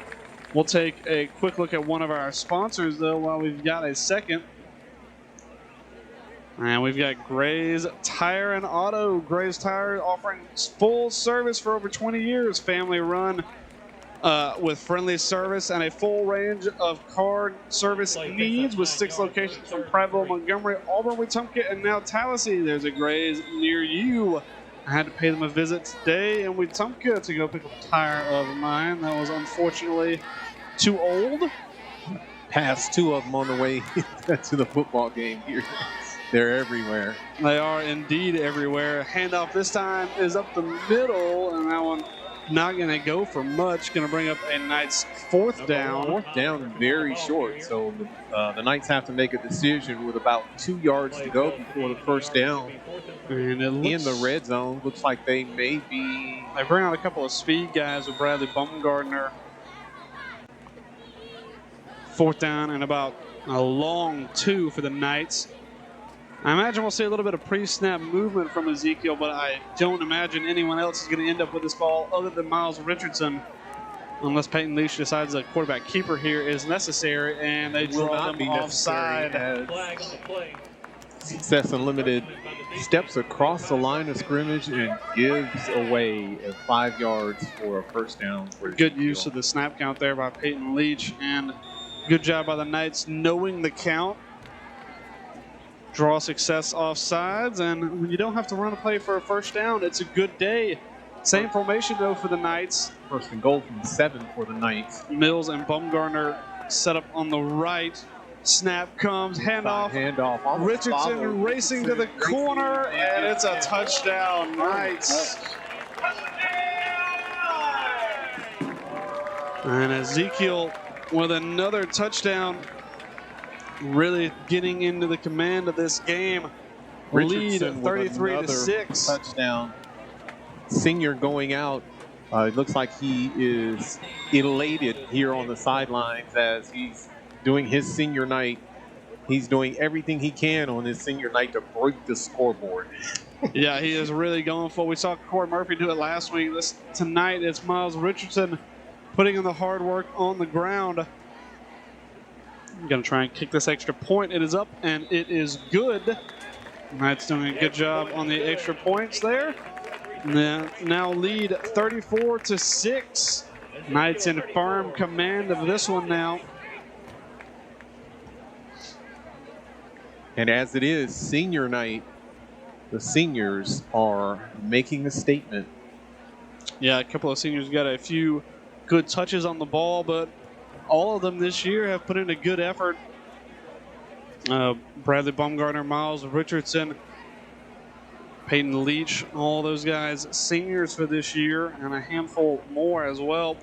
We'll take a quick look at one of our sponsors, though, while we've got a second. And we've got Gray's Tire and Auto. Gray's Tire offering full service for over 20 years. Family run with friendly service and a full range of car service needs with 6 locations from Prattville, Montgomery, Auburn, Wetumpka, and now Tallahassee. There's a Gray's near you. I had to pay them a visit today in Wetumpka to go pick up a tire of mine that was unfortunately too old. Passed 2 of them on the way to the football game here. They're everywhere. They are indeed everywhere. Handoff this time is up the middle, and that one not going to go for much. Going to bring up a Knights 4th down. 4th down, very short. So the Knights have to make a decision with about 2 yards to go before the first down. And it looks, in the red zone, looks like they may be. They bring out a couple of speed guys with Bradley Baumgartner. 4th down and about a long 2 for the Knights. I imagine we'll see a little bit of pre-snap movement from Ezekiel, but I don't imagine anyone else is going to end up with this ball other than Miles Richardson, unless Peyton Leach decides a quarterback keeper here is necessary, and they draw them offside. Flag on the play. Success Unlimited steps across the line of scrimmage and gives away 5 yards for a first down. For good use of the snap count there by Peyton Leach, and good job by the Knights knowing the count. Draw Success offsides, and when you don't have to run a play for a first down, it's a good day Same formation, though, for the Knights. First and goal from 7 for the Knights. Mills and Bumgarner set up on the right. Snap comes, handoff. Handoff. Richardson racing to the corner, and it's a touchdown, Knights. And Ezekiel with another touchdown, really getting into the command of this game. Lead 33-6. Touchdown. Senior going out. It looks like he is elated here on the sidelines as he's doing his senior night. He's doing everything he can on his senior night to break the scoreboard. Yeah, he is really going for it. We saw Corey Murphy do it last week. Tonight it's Miles Richardson putting in the hard work on the ground. I'm going to try and kick this extra point. It is up, and it is good. Knights doing a good job on the extra points there. Now lead 34-6. Knights in firm command of this one now. And as it is senior night, the seniors are making a statement. Yeah, a couple of seniors got a few good touches on the ball, but all of them this year have put in a good effort. Bradley Baumgartner, Miles Richardson, Peyton Leach, all those guys seniors for this year, and a handful more as well.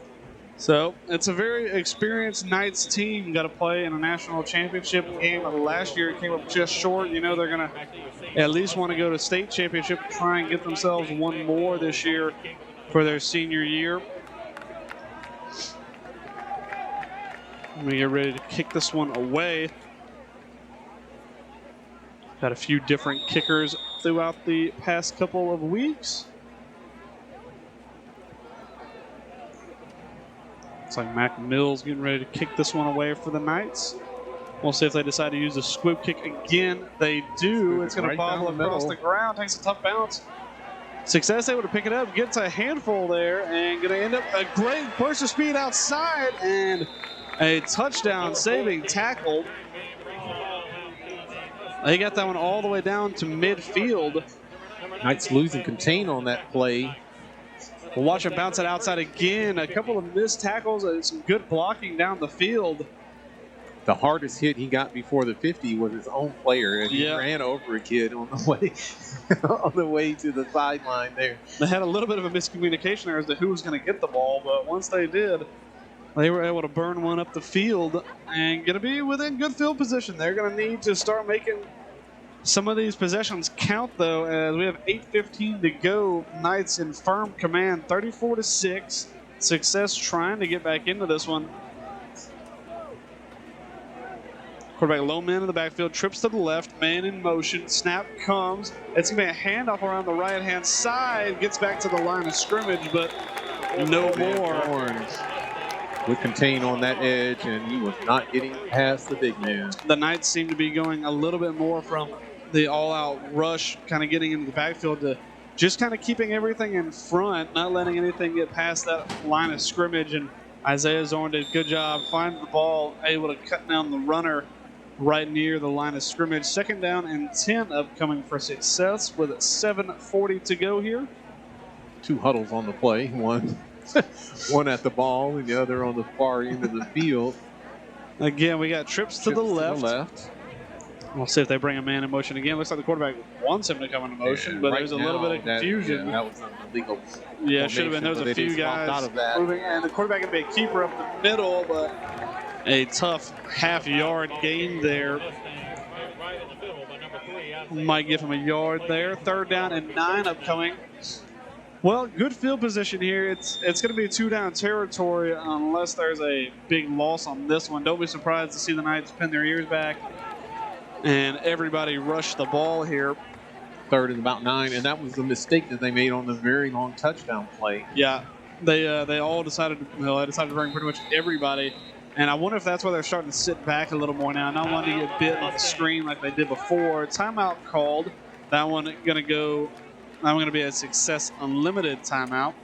So it's a very experienced Knights team. Got to play in a national championship game. Last year it came up just short. You know they're going to at least want to go to state championship, try and get themselves one more this year for their senior year. We get ready to kick this one away. Got a few different kickers throughout the past couple of weeks. Looks like Mac Mills getting ready to kick this one away for the Knights. We'll see if they decide to use the squib kick again. They do. It's going to bobble across the ground. Takes a tough bounce. Success able to pick it up. Gets a handful there and going to end up a great burst of speed outside and a touchdown saving tackle. They got that one all the way down to midfield. Knights losing contain on that play. We'll watch him bounce it outside again. A couple of missed tackles and some good blocking down the field. The hardest hit he got before the 50 was his own player, and he ran over a kid on the way on the way to the sideline there. They had a little bit of a miscommunication there as to who was going to get the ball, but once they did, they were able to burn one up the field and going to be within good field position. They're going to need to start making some of these possessions count, though, as we have 8:15 to go. Knights in firm command, 34-6. Success trying to get back into this one. Quarterback low man in the backfield, trips to the left, man in motion, snap comes. It's going to be a handoff around the right-hand side, gets back to the line of scrimmage, but no more. Would contain on that edge, and he was not getting past the big man. The Knights seem to be going a little bit more from the all-out rush, kind of getting into the backfield to just kind of keeping everything in front, not letting anything get past that line of scrimmage. And Isaiah Zorn did a good job finding the ball, able to cut down the runner right near the line of scrimmage. 2nd down and 10 upcoming for Success with 7:40 to go here. 2 huddles on the play, one at the ball and the other on the far end of the field. Again, we got trips to the left. We'll see if they bring a man in motion again. Looks like the quarterback wants him to come into motion, but there's a little bit of confusion. That was an illegal. Yeah, it should have been. There's a few guys moving, and the quarterback going to be a keeper up the middle, but a tough half-yard gain there. Might give him a yard there. 3rd down and 9 upcoming. Well, good field position here. It's going to be 2-down territory unless there's a big loss on this one. Don't be surprised to see the Knights pin their ears back and everybody rush the ball here. 3rd and about 9, and that was the mistake that they made on the very long touchdown play. Yeah, they all decided to bring pretty much everybody, and I wonder if that's why they're starting to sit back a little more now, not wanting to get bit on the screen like they did before. Timeout called. That one going to be a Success Unlimited timeout.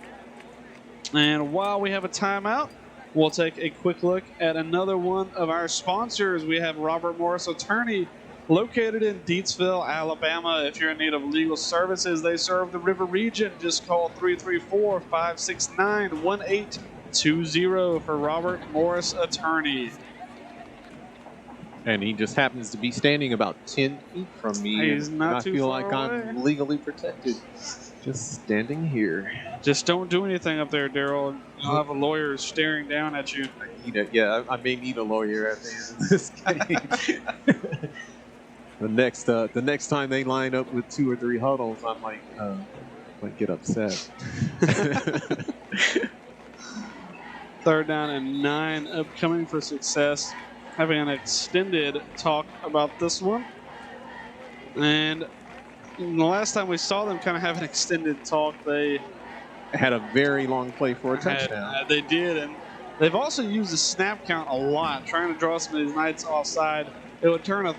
And while we have a timeout, we'll take a quick look at another one of our sponsors. We have Robert Morris Attorney Located in Deatsville, Alabama. If you're in need of legal services, they serve the river region. Just call 334-569-1820 for Robert Morris Attorney. And he just happens to be standing about 10 feet from me. He's not I too feel far like away. I'm legally protected. Just standing here. Just don't do anything up there, Daryl. You'll have a lawyer staring down at you. I may need a lawyer at the end of this game. The next time they line up with 2 or 3 huddles, I might get upset. 3rd down and 9 upcoming for Success. Having an extended talk about this one. And the last time we saw them kind of have an extended talk, they had a very long play for a touchdown. They did, and they've also used the snap count a lot, trying to draw some of these Knights offside. It would turn a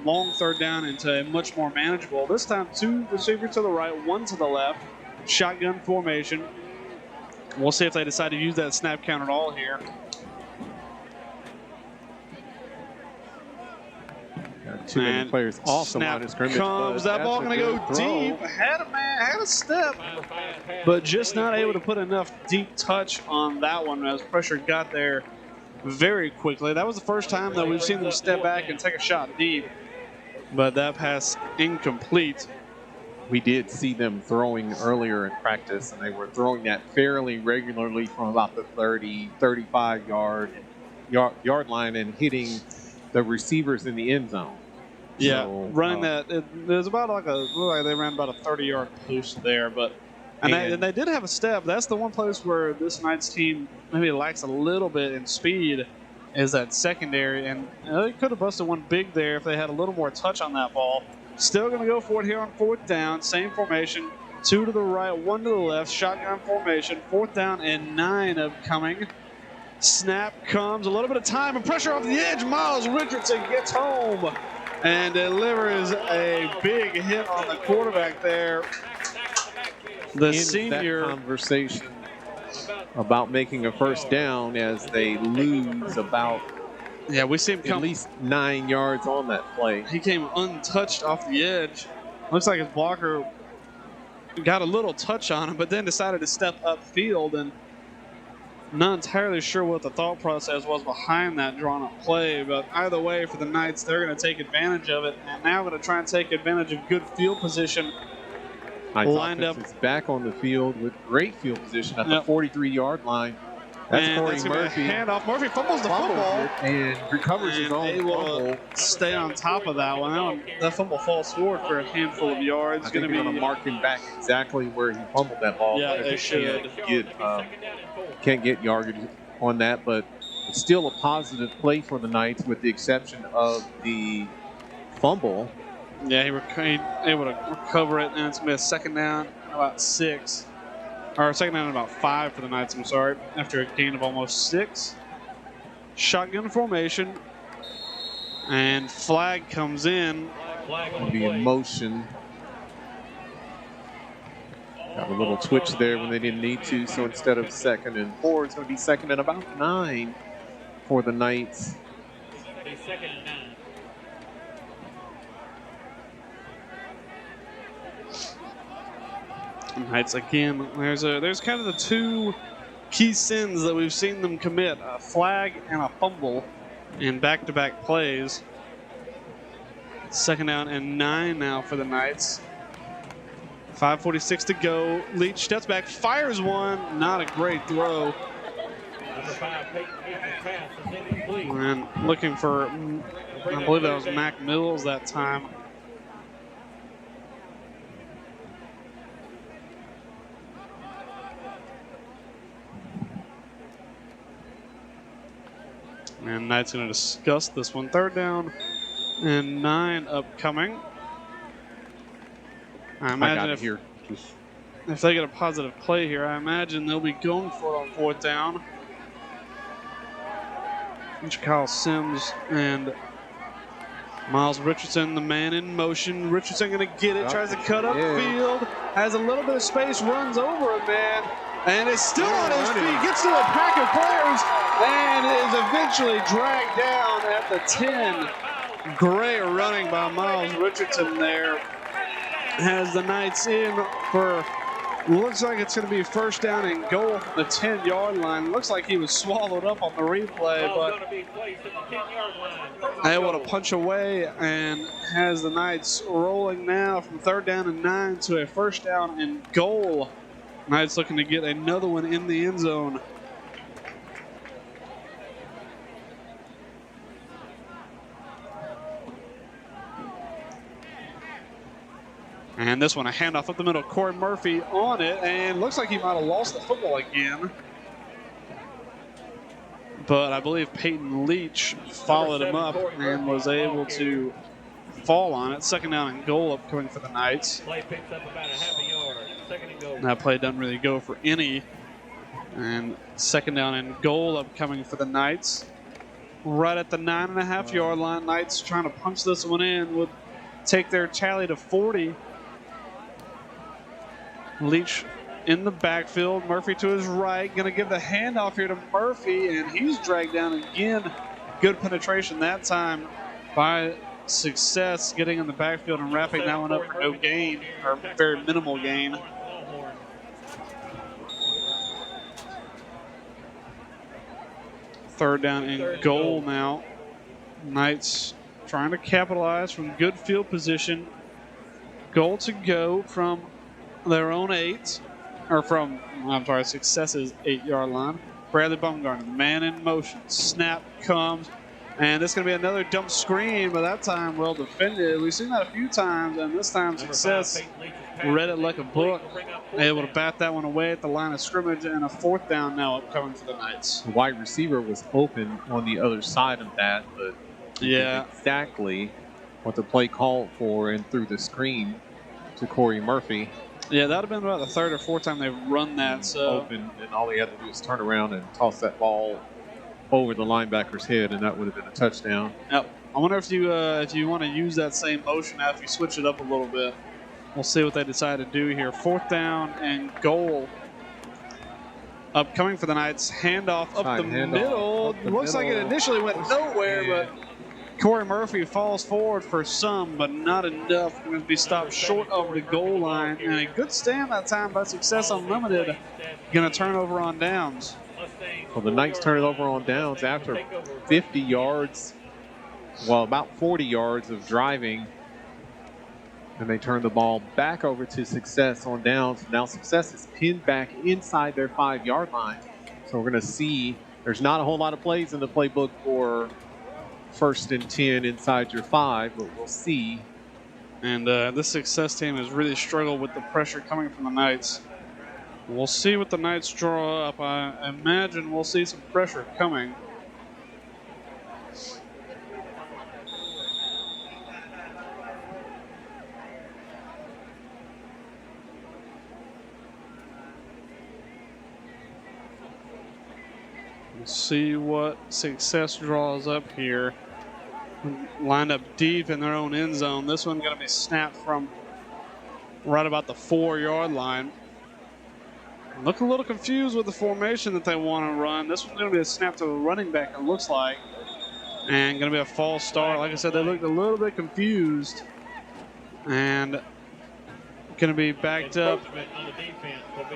long 3rd down into a much more manageable. This time, 2 receivers to the right, 1 to the left. Shotgun formation. We'll see if they decide to use that snap count at all here. Too many players off the line of scrimmage. That ball going to go deep. Had a step, but just not able to put enough deep touch on that one as pressure got there very quickly. That was the first time that we've seen them step back and take a shot deep, but that pass incomplete. We did see them throwing earlier in practice, and they were throwing that fairly regularly from about the 30, 35 yard line and hitting the receivers in the end zone. Yeah, so, running that. It was about like they ran about a 30-yard post there, but and they did have a step. That's the one place where this Knights team maybe lacks a little bit in speed, is that secondary, and they could have busted one big there if they had a little more touch on that ball. Still going to go for it here on 4th down. Same formation, 2 to the right, 1 to the left. Shotgun formation. 4th down and 9 upcoming. Snap comes, a little bit of time and pressure off the edge. Miles Richardson gets home and delivers a big hit on the quarterback there. The senior conversation about making a 1st down as they lose about we see him come at least 9 yards on that play. He came untouched off the edge. Looks like his blocker got a little touch on him, but then decided to step upfield, and not entirely sure what the thought process was behind that drawn-up play, but either way, for the Knights, they're going to take advantage of it, and now going to try and take advantage of good field position. Lined up. Is back on the field with great field position at the 43-yard line. That's Corey Murphy. Handoff. Murphy fumbles the football and recovers his own fumble. Stay on top of that one. That fumble falls forward for a handful of yards. Going to mark him back exactly where he fumbled that ball. Yeah, they should. Can't get yardage on that, but it's still a positive play for the Knights with the exception of the fumble. Yeah, he was able to recover it, and it's going to be a 2nd down, about 6. Or 2nd down, about 5 for the Knights, I'm sorry, after a gain of almost 6. Shotgun formation, and flag comes in. It'll be in motion. Got a little twitch there when they didn't need to, so instead of 2nd and 4, it's going to be 2nd and about 9 for the Knights. 2nd and 9. Knights again. There's kind of the 2 key sins that we've seen them commit: a flag and a fumble in back-to-back plays. 2nd down and 9 now for the Knights. 5:46 to go. Leach steps back, fires one. Not a great throw. And looking for, I believe that was Mac Mills that time. And Knight's going to discuss this one. 3rd down and 9 upcoming. I imagine if they get a positive play here, I imagine they'll be going for it on 4th down. Kyle Sims and Miles Richardson, the man in motion. Richardson going to get it, tries to cut up field, has a little bit of space, runs over a man, and is still on his feet, gets to a pack of players, and is eventually dragged down at the 10. Great running by Miles Richardson there. Has the Knights in for, looks like it's going to be first down and goal from the 10-yard line. Looks like he was swallowed up on the replay, but able to punch away and has the Knights rolling now from third down and 9 to a first down and goal. Knights looking to get another one in the end zone. And this one, a handoff up the middle. Corey Murphy on it, and looks like he might have lost the football again. But I believe Peyton Leach followed him up and was able to fall on it. Second down and goal upcoming for the Knights. Play picks up about a half a yard. Second and goal. That play doesn't really go for any. And second down and goal upcoming for the Knights. Right at the 9.5-yard line. Knights trying to punch this one in. Would take their tally to 40. Leach in the backfield. Murphy to his right. Going to give the handoff here to Murphy, and he's dragged down again. Good penetration that time by Success, getting in the backfield and wrapping that one up for no gain, or very minimal gain. Third down and goal now. Knights trying to capitalize from good field position. Goal to go from their own 8, or from, I'm sorry, Success's 8-yard line. Bradley Baumgartner, man in motion. Snap comes, and this is going to be another dump screen, but that time well defended. We've seen that a few times, and this time Success read it like a book. Able to bat that one away at the line of scrimmage, and a fourth down now upcoming for the Knights. The wide receiver was open on the other side of that, but yeah, exactly what the play called for and threw the screen to Corey Murphy. Yeah, that would have been about the third or fourth time they've run that. So open, and all he had to do was turn around and toss that ball over the linebacker's head, and that would have been a touchdown. Yep. I wonder if you want to use that same motion after you switch it up a little bit. We'll see what they decide to do here. Fourth down and goal upcoming for the Knights. Handoff up the middle. Looks like it initially went nowhere, but Corey Murphy falls forward for some, but not enough. Going to be stopped short of the goal line. And a good stand that time by Success Unlimited. Going to turn over on downs. Well, the Knights turn it over on downs after 50 yards, well, about 40 yards of driving. And they turn the ball back over to Success on downs. Now Success is pinned back inside their 5-yard line. So we're going to see there's not a whole lot of plays in the playbook for first and 10 inside your 5, but we'll see. And this Success team has really struggled with the pressure coming from the Knights. We'll see what the Knights draw up. I imagine we'll see some pressure coming. We'll see what Success draws up here. Lined up deep in their own end zone. This one going to be snapped from right about the 4-yard line. Look a little confused with the formation that they want to run. This one's going to be a snap to a running back, it looks like. And going to be a false start. Like I said, they looked a little bit confused. And going to be backed up.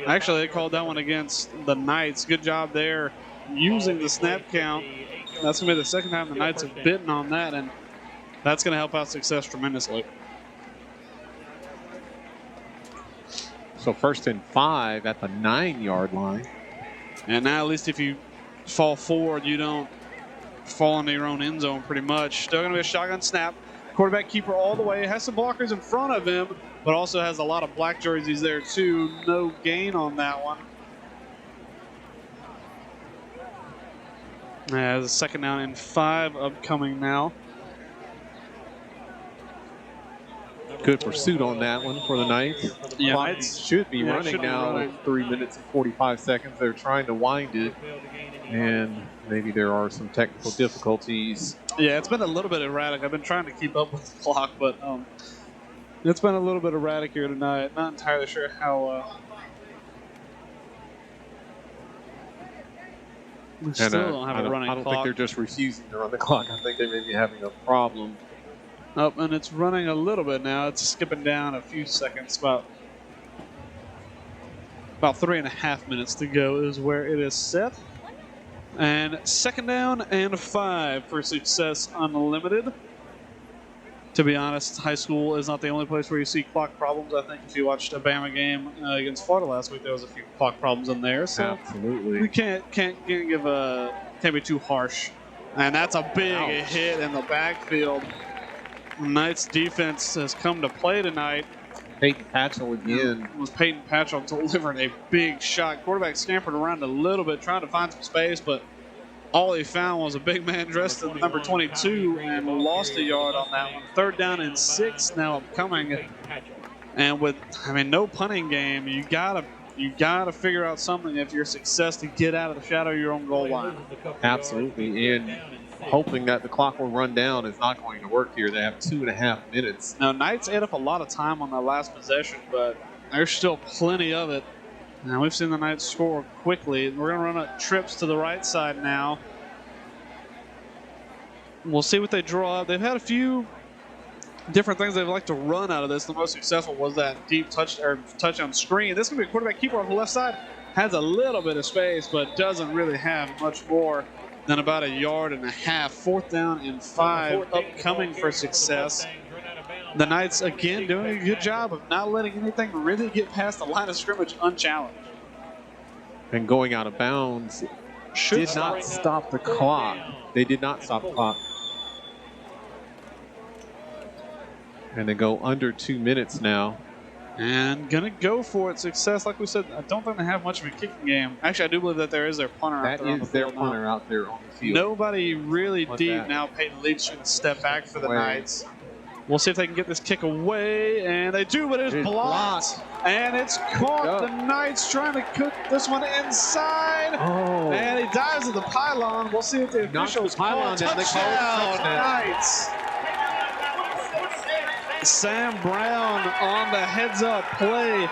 Actually, they called that one against the Knights. Good job there using the snap count. That's going to be the second time the Knights have bitten on that, and that's going to help out Success tremendously. So first and 5 at the 9-yard line. And now at least if you fall forward, you don't fall into your own end zone pretty much. Still going to be a shotgun snap. Quarterback keeper all the way. Has some blockers in front of him, but also has a lot of black jerseys there too. No gain on that one. As a second down and 5 upcoming now. Good pursuit on that one for the Knights. Yeah, Clock Knights should be running now with 3 minutes and 45 seconds. They're trying to wind it, and maybe there are some technical difficulties. Yeah, it's been a little bit erratic. I've been trying to keep up with the clock, but it's been a little bit erratic here tonight. Not entirely sure how. We still don't have a running I don't clock. think they're just refusing to run the clock. I think they may be having a problem Up, and it's running a little bit now. It's skipping down a few seconds. About 3.5 minutes to go is where it is set. And second down and 5 for Success Unlimited. To be honest, high school is not the only place where you see clock problems. I think if you watched a Bama game against Florida last week, there was a few clock problems in there. So Absolutely. we can't be too harsh. And that's a big hit in the backfield. Knights defense has come to play tonight. Peyton Patchell again. Was Peyton Patchell delivering a big shot. Quarterback scampered around a little bit, trying to find some space, but all he found was a big man dressed in number 22 and lost a yard on that one. Third down and 6 now upcoming. And with, no punting game, you gotta figure out something if you're Success to get out of the shadow of your own goal line. Absolutely. And hoping that the clock will run down is not going to work here. They have 2.5 minutes. Now, Knights ate up a lot of time on that last possession, but there's still plenty of it. Now, we've seen the Knights score quickly. We're going to run trips to the right side now. We'll see what they draw up. They've had a few different things they'd like to run out of this. The most successful was that deep touchdown screen. This is going to be a quarterback keeper on the left side. Has a little bit of space, but doesn't really have much more than about 1.5 yards. Fourth down and 5 upcoming for Success. The Knights, again, doing a good job of not letting anything really get past the line of scrimmage unchallenged. And going out of bounds did not stop the clock. They did not stop the clock. And they go under 2 minutes now. And going to go for it. Success, like we said, I don't think they have much of a kicking game. Actually, I do believe that there is their punter out there on the field. That is their punter out there on the field. Nobody really deep now. Peyton Leach going to step back for the Knights. We'll see if they can get this kick away, and they do, but it's blocked. And it's caught. The Knights trying to cook this one inside. Oh. And he dives at the pylon. We'll see if the officials call touchdown. Knights. Sam Brown on the heads-up play.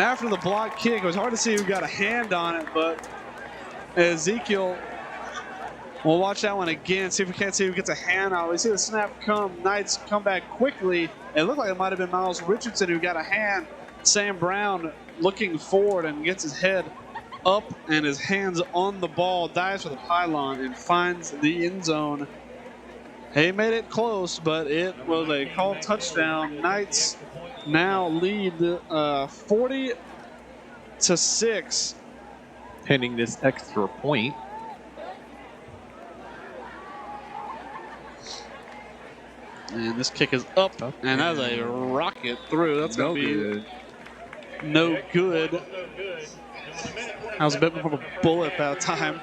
After the block kick, it was hard to see who got a hand on it, but Ezekiel. We'll watch that one again, see if we can't see who gets a hand on it. We see the snap come. Knights come back quickly. It looked like it might have been Miles Richardson who got a hand. Sam Brown looking forward and gets his head up and his hands on the ball, dives for the pylon and finds the end zone. He made it close, but it was a called touchdown. Knights now lead 40-6. Pending this extra point. And this kick is up, and that's a rocket through. That's going to be no good. That was a bit more of a bullet that time.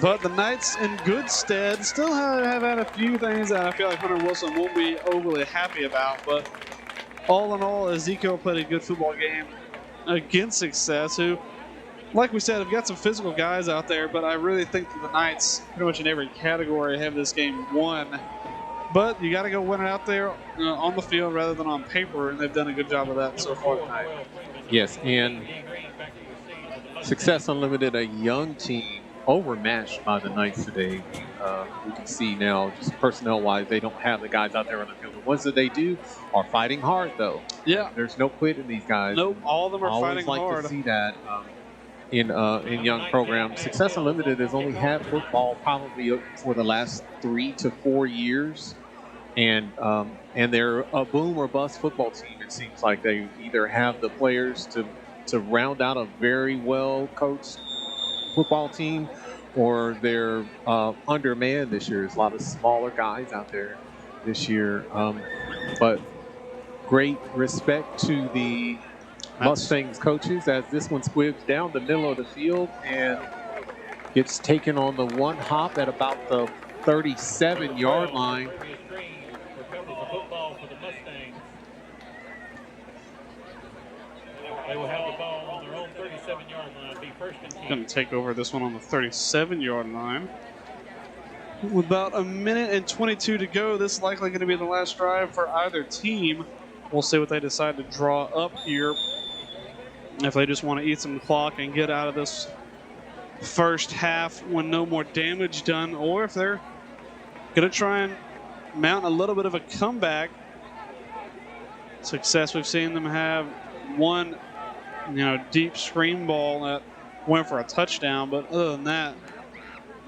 But the Knights in good stead. Still have had a few things that I feel like Hunter Wilson won't be overly happy about. But all in all, Ezekiel played a good football game against Success, who, like we said, have got some physical guys out there. But I really think that the Knights, pretty much in every category, have this game won. But you got to go win it out there on the field rather than on paper, and they've done a good job of that so far tonight. Yes, and Success Unlimited, a young team, overmatched by the Knights today. We can see now, just personnel-wise, they don't have the guys out there on the field. The ones that they do are fighting hard, though. Yeah. There's no quit in these guys. Nope, all of them are fighting hard. I always like to see that in young programs. Success Unlimited has only had football probably for the last 3 to 4 years. And they're a boom or bust football team. It seems like they either have the players to round out a very well coached football team, or they're undermanned this year. There's a lot of smaller guys out there this year. But great respect to the Mustangs coaches as this one squibs down the middle of the field and gets taken on the one hop at about the 37-yard line. They will have the ball on their own 37-yard line. It'll be first and 10. Going to take over this one on the 37-yard line. With about 1:22 to go, this is likely going to be the last drive for either team. We'll see what they decide to draw up here. If they just want to eat some clock and get out of this first half when no more damage done, or if they're going to try and mounting a little bit of a comeback success. We've seen them have one, deep screen ball that went for a touchdown, but other than that,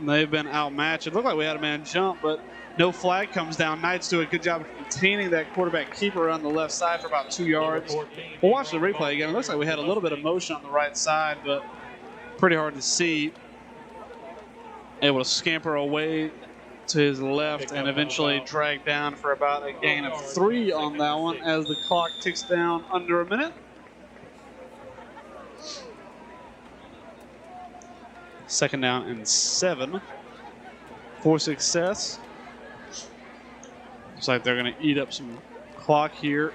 they've been outmatched. It looked like we had a man jump, but no flag comes down. Knights do a good job of containing that quarterback keeper on the left side for about 2 yards. We'll watch the replay again. It looks like we had a little bit of motion on the right side, but pretty hard to see. Able to scamper away to his left and eventually drag down for about a gain of 3 on that one as the clock ticks down under a minute. Second down and 7 for success. Looks like they're going to eat up some clock here.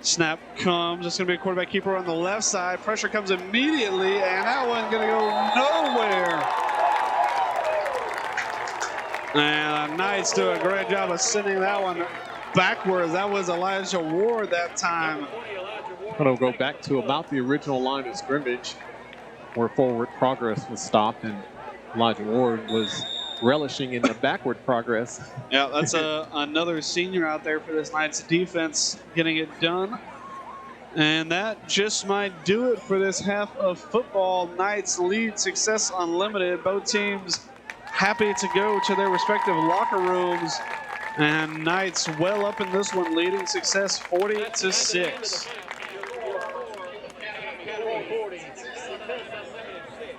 Snap comes. It's going to be a quarterback keeper on the left side. Pressure comes immediately, and that one's going to go nowhere. And the Knights do a great job of sending that one backwards. That was Elijah Ward that time. It'll go back to about the original line of scrimmage where forward progress was stopped, and Elijah Ward was relishing in the backward progress. Yeah, that's another senior out there for this Knights defense getting it done. And that just might do it for this half of football. Knights lead Success Unlimited. Both teams happy to go to their respective locker rooms. And Knights well up in this one, leading Success 40-6.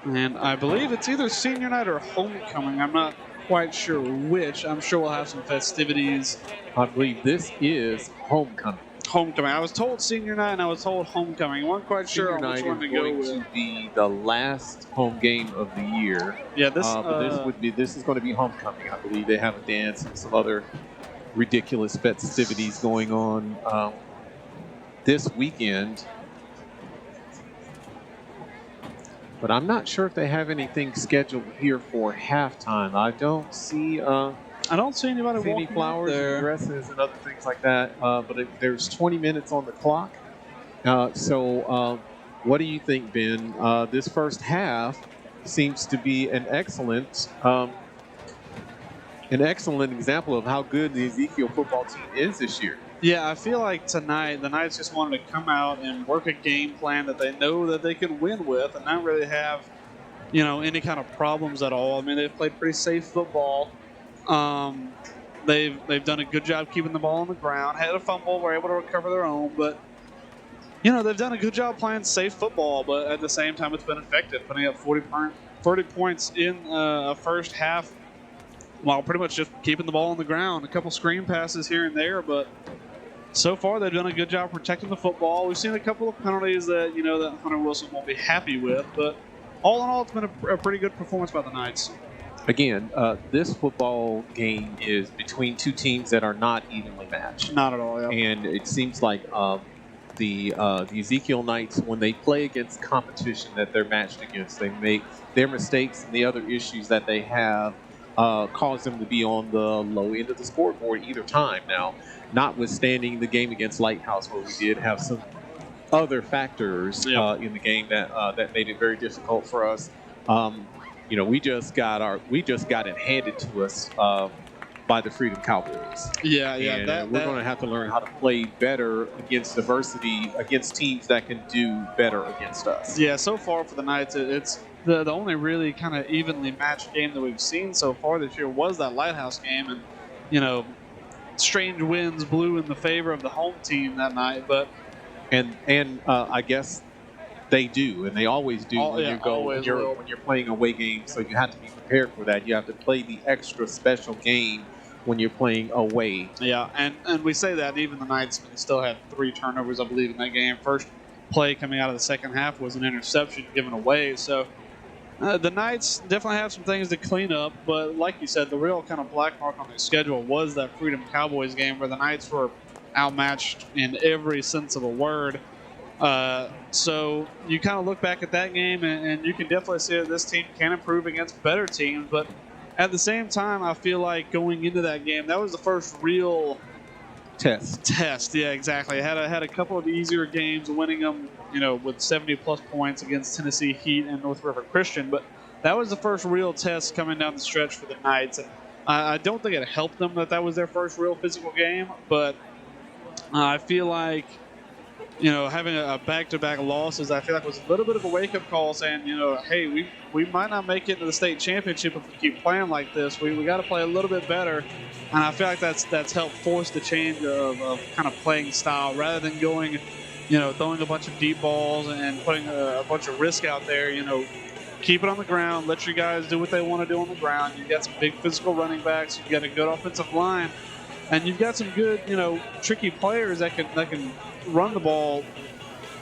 And I believe it's either senior night or homecoming. I'm not quite sure which. I'm sure we'll have some festivities. I believe this is homecoming. Homecoming. I was told senior night and I was told homecoming. I wasn't quite sure on which one to go with. Senior night is going to be the last home game of the year. Yeah, this is going to be homecoming. I believe they have a dance and some other ridiculous festivities going on this weekend. But I'm not sure if they have anything scheduled here for halftime. I don't see anybody any flowers and dresses and other things like that. But there's 20 minutes on the clock. So what do you think, Ben? This first half seems to be an excellent example of how good the Ezekiel football team is this year. Yeah, I feel like tonight the Knights just wanted to come out and work a game plan that they know that they can win with and not really have, any kind of problems at all. I mean, they've played pretty safe football. They've done a good job keeping the ball on the ground. Had a fumble, were able to recover their own, but they've done a good job playing safe football. But at the same time, it's been effective, putting up 40 points in a first half, while pretty much just keeping the ball on the ground. A couple screen passes here and there, but so far they've done a good job protecting the football. We've seen a couple of penalties that that Hunter Wilson won't be happy with, but all in all, it's been a pretty good performance by the Knights. Again, this football game is between two teams that are not evenly matched. Not at all, yeah. And it seems like the Ezekiel Knights, when they play against competition that they're matched against, they make their mistakes and the other issues that they have cause them to be on the low end of the scoreboard either time. Now, notwithstanding the game against Lighthouse, where we did have some other factors in the game that made it very difficult for us. We just got it handed to us by the Freedom Cowboys. Yeah. And we're going to have to learn how to play better against diversity, against teams that can do better against us. Yeah, so far for the Knights, it's the only really kind of evenly matched game that we've seen so far this year was that Lighthouse game, and strange winds blew in the favor of the home team that night, but I guess they do, and they always do when you're playing away games. So you have to be prepared for that. You have to play the extra special game when you're playing away. Yeah, and we say that even the Knights still had 3 turnovers, I believe, in that game. First play coming out of the second half was an interception given away. So the Knights definitely have some things to clean up, but like you said, the real kind of black mark on their schedule was that Freedom Cowboys game where the Knights were outmatched in every sense of a word. So you kind of look back at that game, and you can definitely see that this team can improve against better teams, but at the same time, I feel like going into that game, that was the first real test. Yeah, exactly. Had a couple of easier games, winning them, with 70-plus points against Tennessee Heat and North River Christian. But that was the first real test coming down the stretch for the Knights. And I don't think it helped them that was their first real physical game, but I feel like, having a back-to-back losses, I feel like was a little bit of a wake-up call saying, hey, we might not make it into the state championship if we keep playing like this. We got to play a little bit better. And I feel like that's helped force the change of kind of playing style rather than going, throwing a bunch of deep balls and putting a bunch of risk out there. Keep it on the ground. Let your guys do what they want to do on the ground. You've got some big physical running backs. You've got a good offensive line. And you've got some good, tricky players that can run the ball,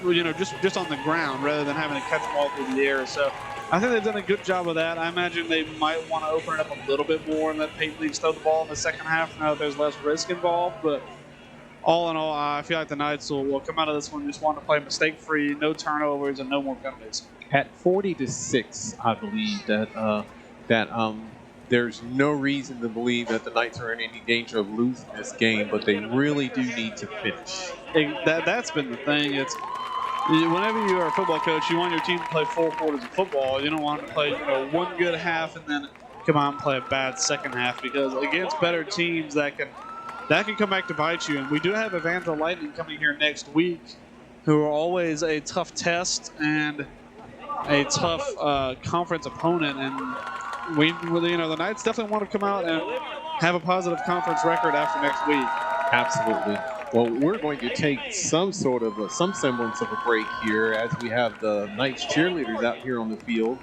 just on the ground rather than having to catch the ball through the air. So I think they've done a good job of that. I imagine they might want to open it up a little bit more and let Peyton Leaves throw the ball in the second half now that there's less risk involved. But all in all, I feel like the Knights will come out of this one just wanting to play mistake-free, no turnovers, and no more penalties. At 40-6, I believe that there's no reason to believe that the Knights are in any danger of losing this game, but they really do need to finish. That's been the thing. It's whenever you are a football coach, you want your team to play 4 quarters of football. You don't want them to play one good half and then come out and play a bad second half, because against better teams that can come back to bite you. And we do have Evangel Lightning coming here next week, who are always a tough test and a tough conference opponent. And the Knights definitely want to come out and have a positive conference record after next week. Absolutely. Well, we're going to take some semblance of a break here as we have the Knights cheerleaders out here on the field.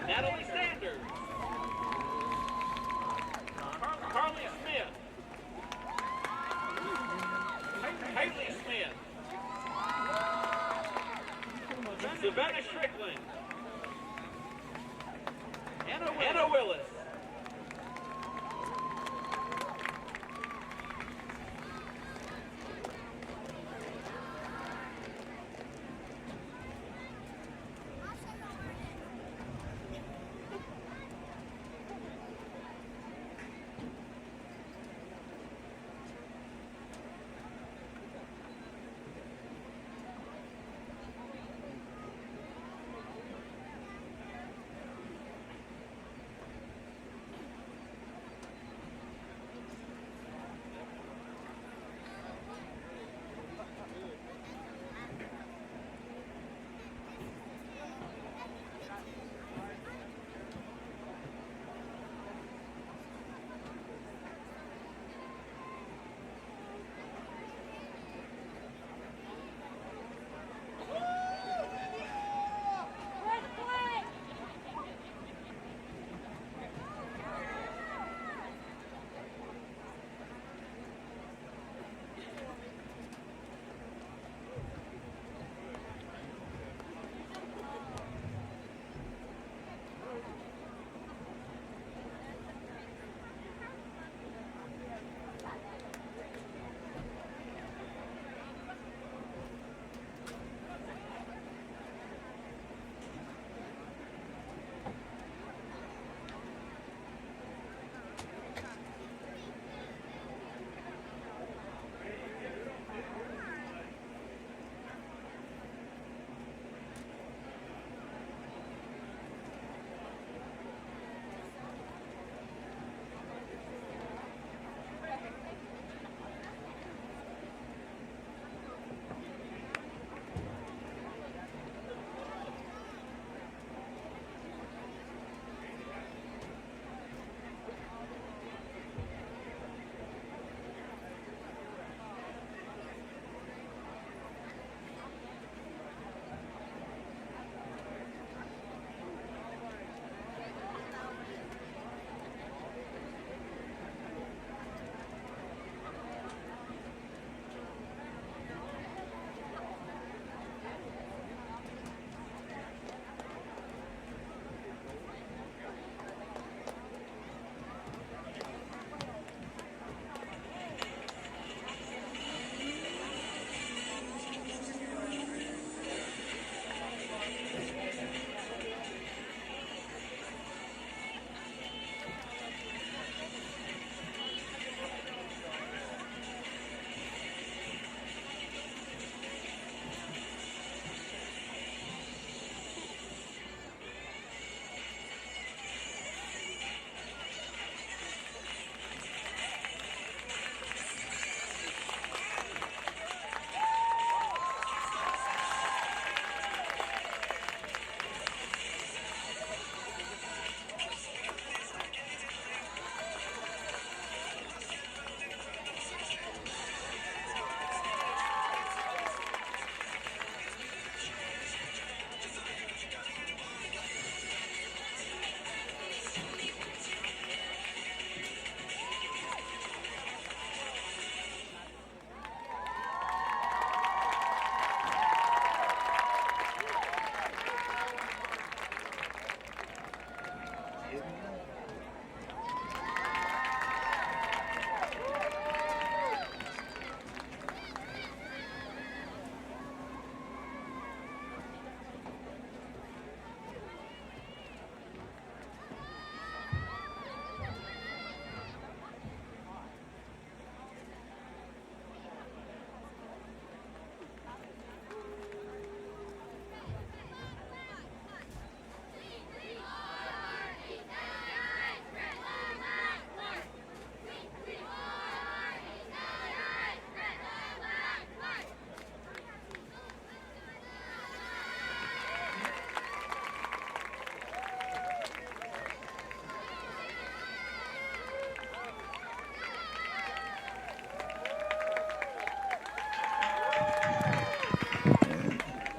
Natalie Sanders. Carly Smith. Haley Smith. Savannah Strickland. Anna Willis.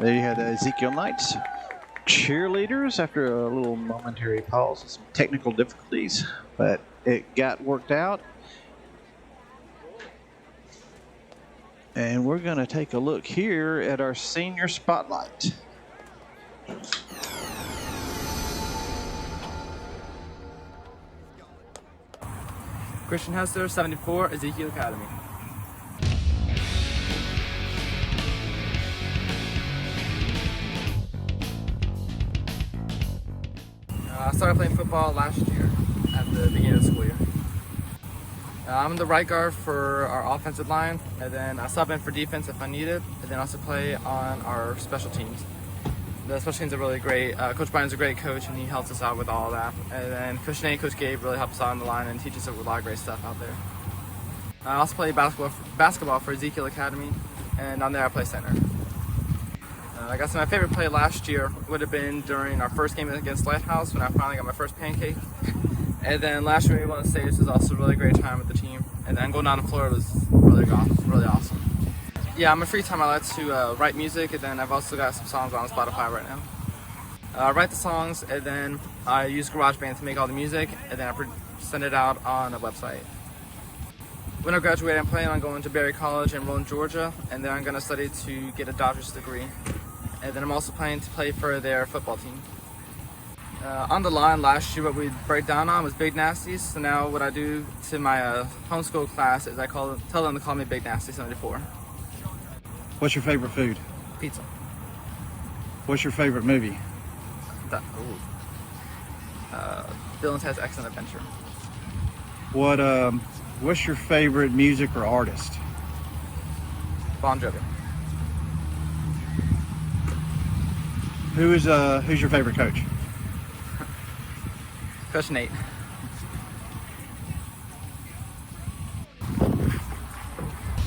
There you had the Ezekiel Knights cheerleaders after a little momentary pause and some technical difficulties, but it got worked out. And we're going to take a look here at our senior spotlight. Christian Hester, 74, Ezekiel Academy. I started playing football last year at the beginning of the school year. I'm the right guard for our offensive line, and then I sub in for defense if I need it, and then also play on our special teams. The special teams are really great. Coach Brian's a great coach, and he helps us out with all of that. And then Coach Nate, Coach Gabe really helps us out on the line and teaches us a lot of great stuff out there. I also play basketball for Ezekiel Academy, and on there I play center. I guess my favorite play last year would have been during our first game against Lighthouse when I finally got my first pancake. And then last year we won the stage was also a really great time with the team. And then going down to Florida was really awesome. Yeah, on my free time I like to write music, and then I've also got some songs on Spotify right now. I write the songs, and then I use GarageBand to make all the music, and then I send it out on a website. When I graduate, I'm planning on going to Berry College in Rome, Georgia, and then I'm going to study to get a doctor's degree. And then I'm also planning to play for their football team. On the line last year, what we'd break down on was Big Nasties. So now what I do to my homeschool class is I tell them to call me Big Nasty 74. What's your favorite food? Pizza. What's your favorite movie? Bill and Ted's Excellent Adventure. What's your favorite music or artist? Bon Jovi. Who's your favorite coach? Coach Nate.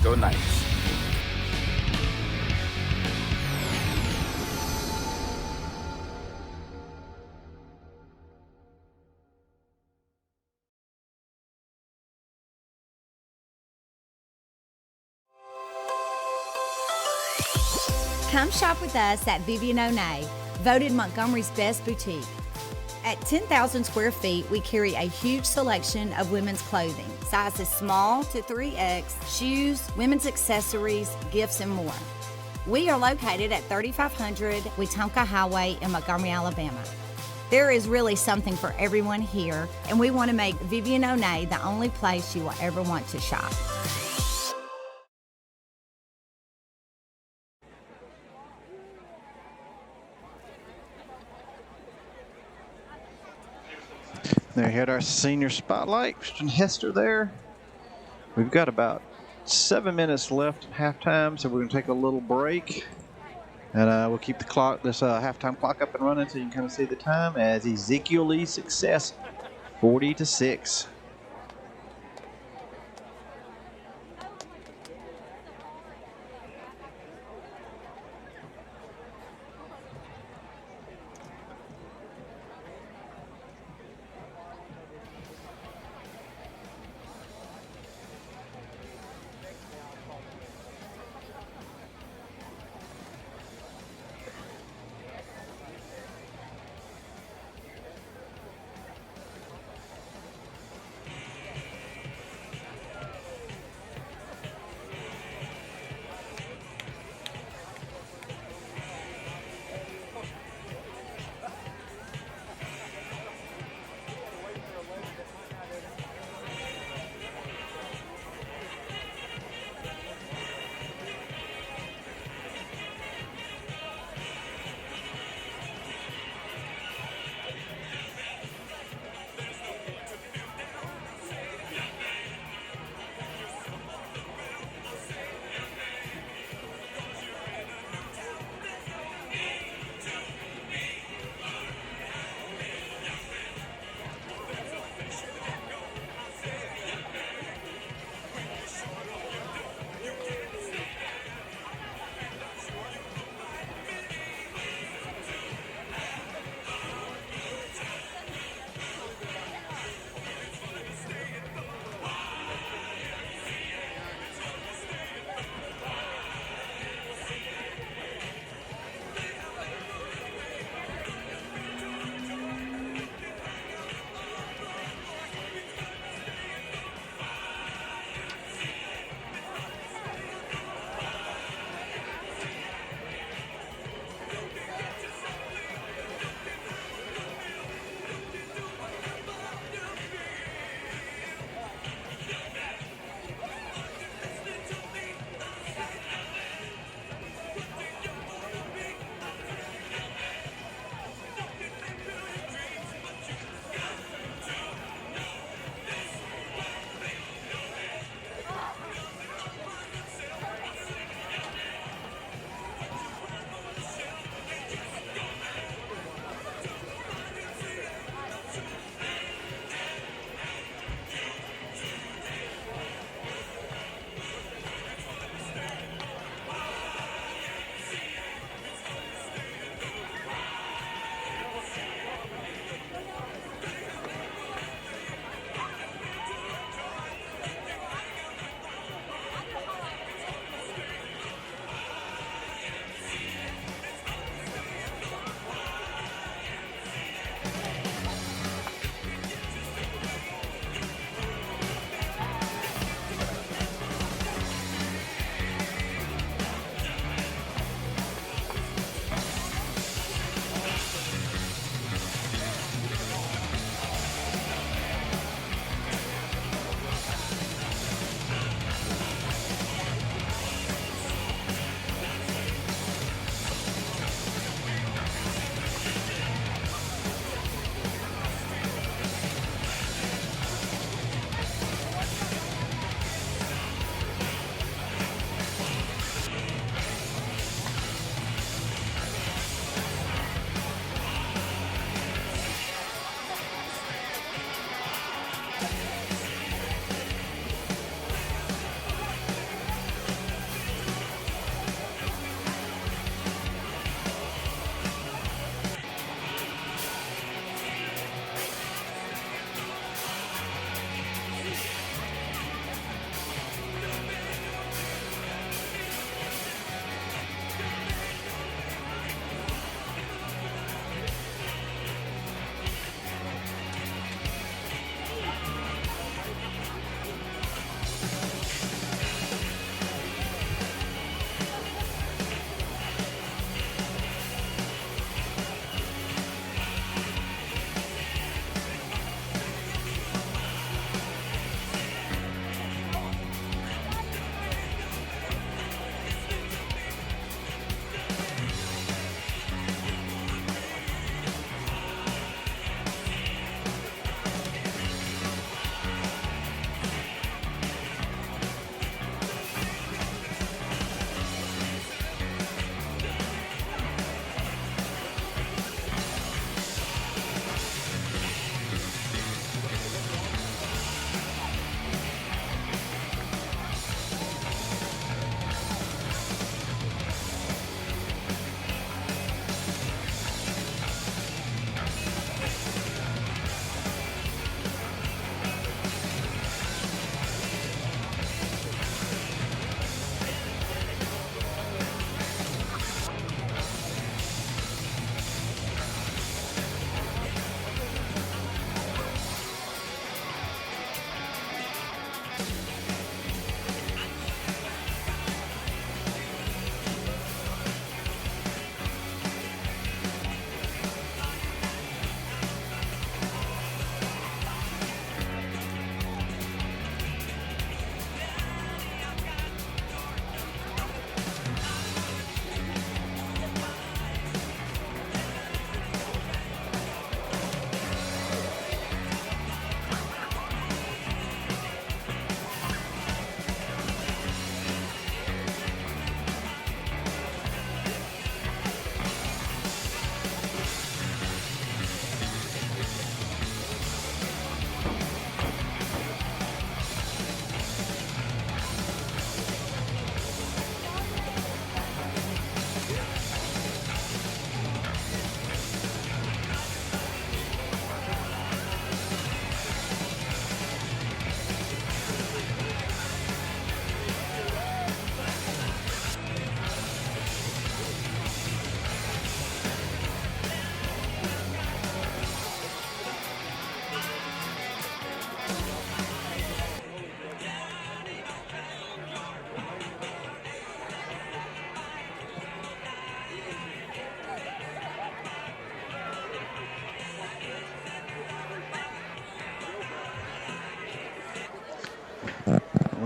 Go Knights. Come shop with us at Vivian O'Neill, voted Montgomery's best boutique. At 10,000 square feet, we carry a huge selection of women's clothing, sizes small to 3X, shoes, women's accessories, gifts, and more. We are located at 3500 Wetumpka Highway in Montgomery, Alabama. There is really something for everyone here, and we want to make Vivian O'Neill the only place you will ever want to shop. There you had our senior spotlight. Christian Hester there. We've got about 7 minutes left at halftime, so we're going to take a little break. And we'll keep the clock, this halftime clock up and running so you can kind of see the time as Ezekiel leads Success 40-6.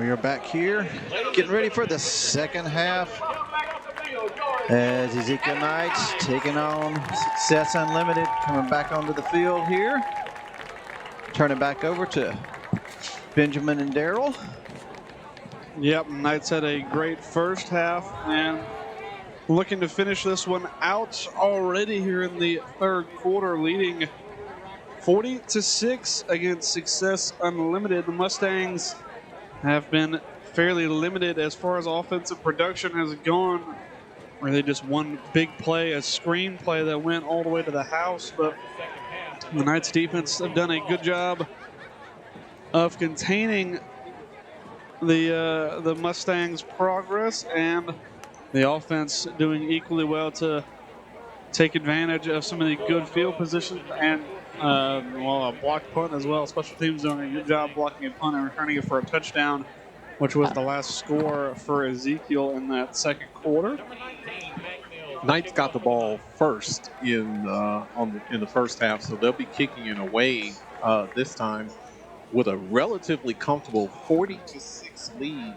We are back here getting ready for the second half as Ezekiel Knights taking on Success Unlimited, coming back onto the field here. Turn it back over to Benjamin and Daryl. Yep, Knights had a great first half and looking to finish this one out already here in the third quarter, leading 40-6 against Success Unlimited. The Mustangs have been fairly limited as far as offensive production has gone. Really just one big play, a screen play that went all the way to the house, but the Knights defense have done a good job of containing the Mustangs' progress, and the offense doing equally well to take advantage of some of the good field positions and a blocked punt as well. Special teams doing a good job blocking a punt and returning it for a touchdown, which was the last score for Ezekiel in that second quarter. Knights got the ball first in the first half, so they'll be kicking it away this time with a relatively comfortable 40-6 lead.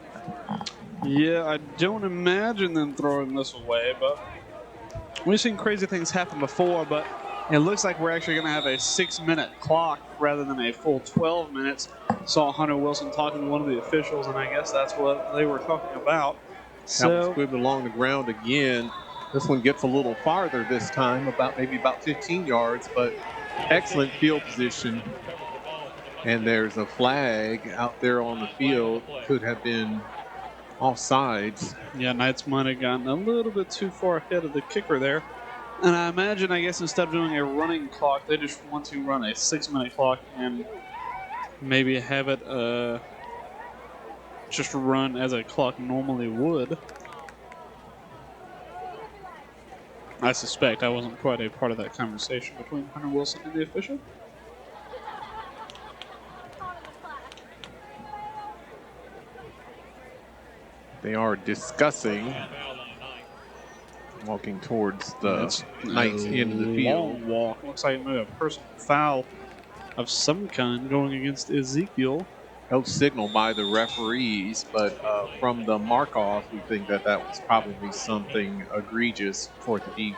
Yeah, I don't imagine them throwing this away, but we've seen crazy things happen before, but it looks like we're actually going to have a 6-minute clock rather than a full 12 minutes. Saw Hunter Wilson talking to one of the officials, and I guess that's what they were talking about. That was squibbed along the ground again. This one gets a little farther this time, maybe about 15 yards, but excellent field position. And there's a flag out there on the field. Could have been offsides. Yeah, Knights might have gotten a little bit too far ahead of the kicker there. And I imagine, instead of doing a running clock, they just want to run a 6-minute clock and maybe have it just run as a clock normally would. I suspect I wasn't quite a part of that conversation between Hunter Wilson and the official. They are discussing walking towards the Knights end of the field. Long walk. Looks like maybe a personal foul of some kind going against Ezekiel. No signal by the referees, but from the mark-off, we think that was probably something egregious for it to be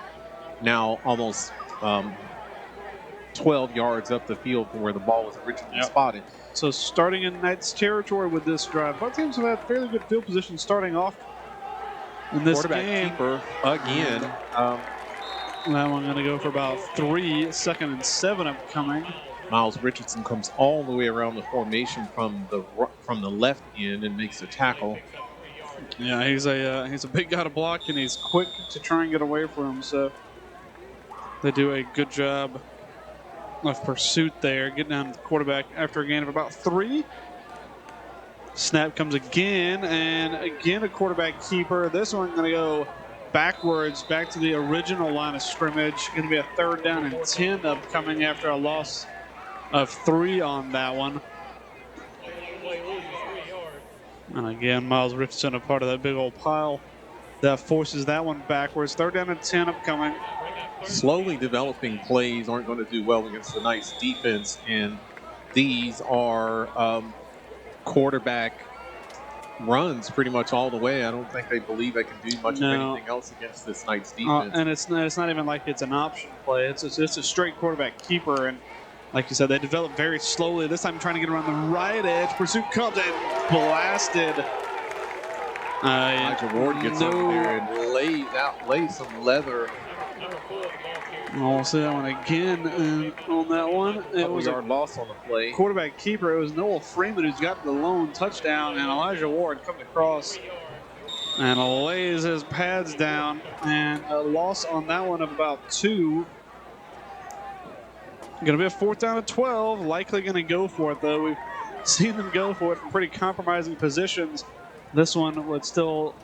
now almost 12 yards up the field from where the ball was originally spotted. So starting in Knights territory with this drive, both teams have had fairly good field position starting off in this game. Keeper again. That one going to go for about 3, 2nd and 7 upcoming. Miles Richardson comes all the way around the formation from the left end and makes a tackle. Yeah, he's a big guy to block, and he's quick to try and get away from him. So they do a good job of pursuit there, getting down to the quarterback after a gain of about 3. Snap comes again, and again a quarterback keeper. This one going to go backwards, back to the original line of scrimmage. Going to be a 3rd down and 10 upcoming after a loss of 3 on that one. And again, Miles Richardson a part of that big old pile that forces that one backwards. 3rd down and 10 upcoming. Slowly developing plays aren't going to do well against the Knights defense, and these are quarterback runs pretty much all the way. I don't think they believe they can do much of anything else against this Knights defense. And it's not even like it's an option play. It's a straight quarterback keeper, and like you said, they develop very slowly. This time trying to get around the right edge. Pursuit comes and blasted. Elijah Ward gets over there and lays some leather. We'll see that one again on that one. It was a loss on the play. Quarterback keeper. It was Noah Freeman who's got the lone touchdown, and Elijah Ward comes across and lays his pads down, and a loss on that one of about 2. Going to be a 4th down and 12. Likely going to go for it, though. We've seen them go for it from pretty compromising positions. This one would still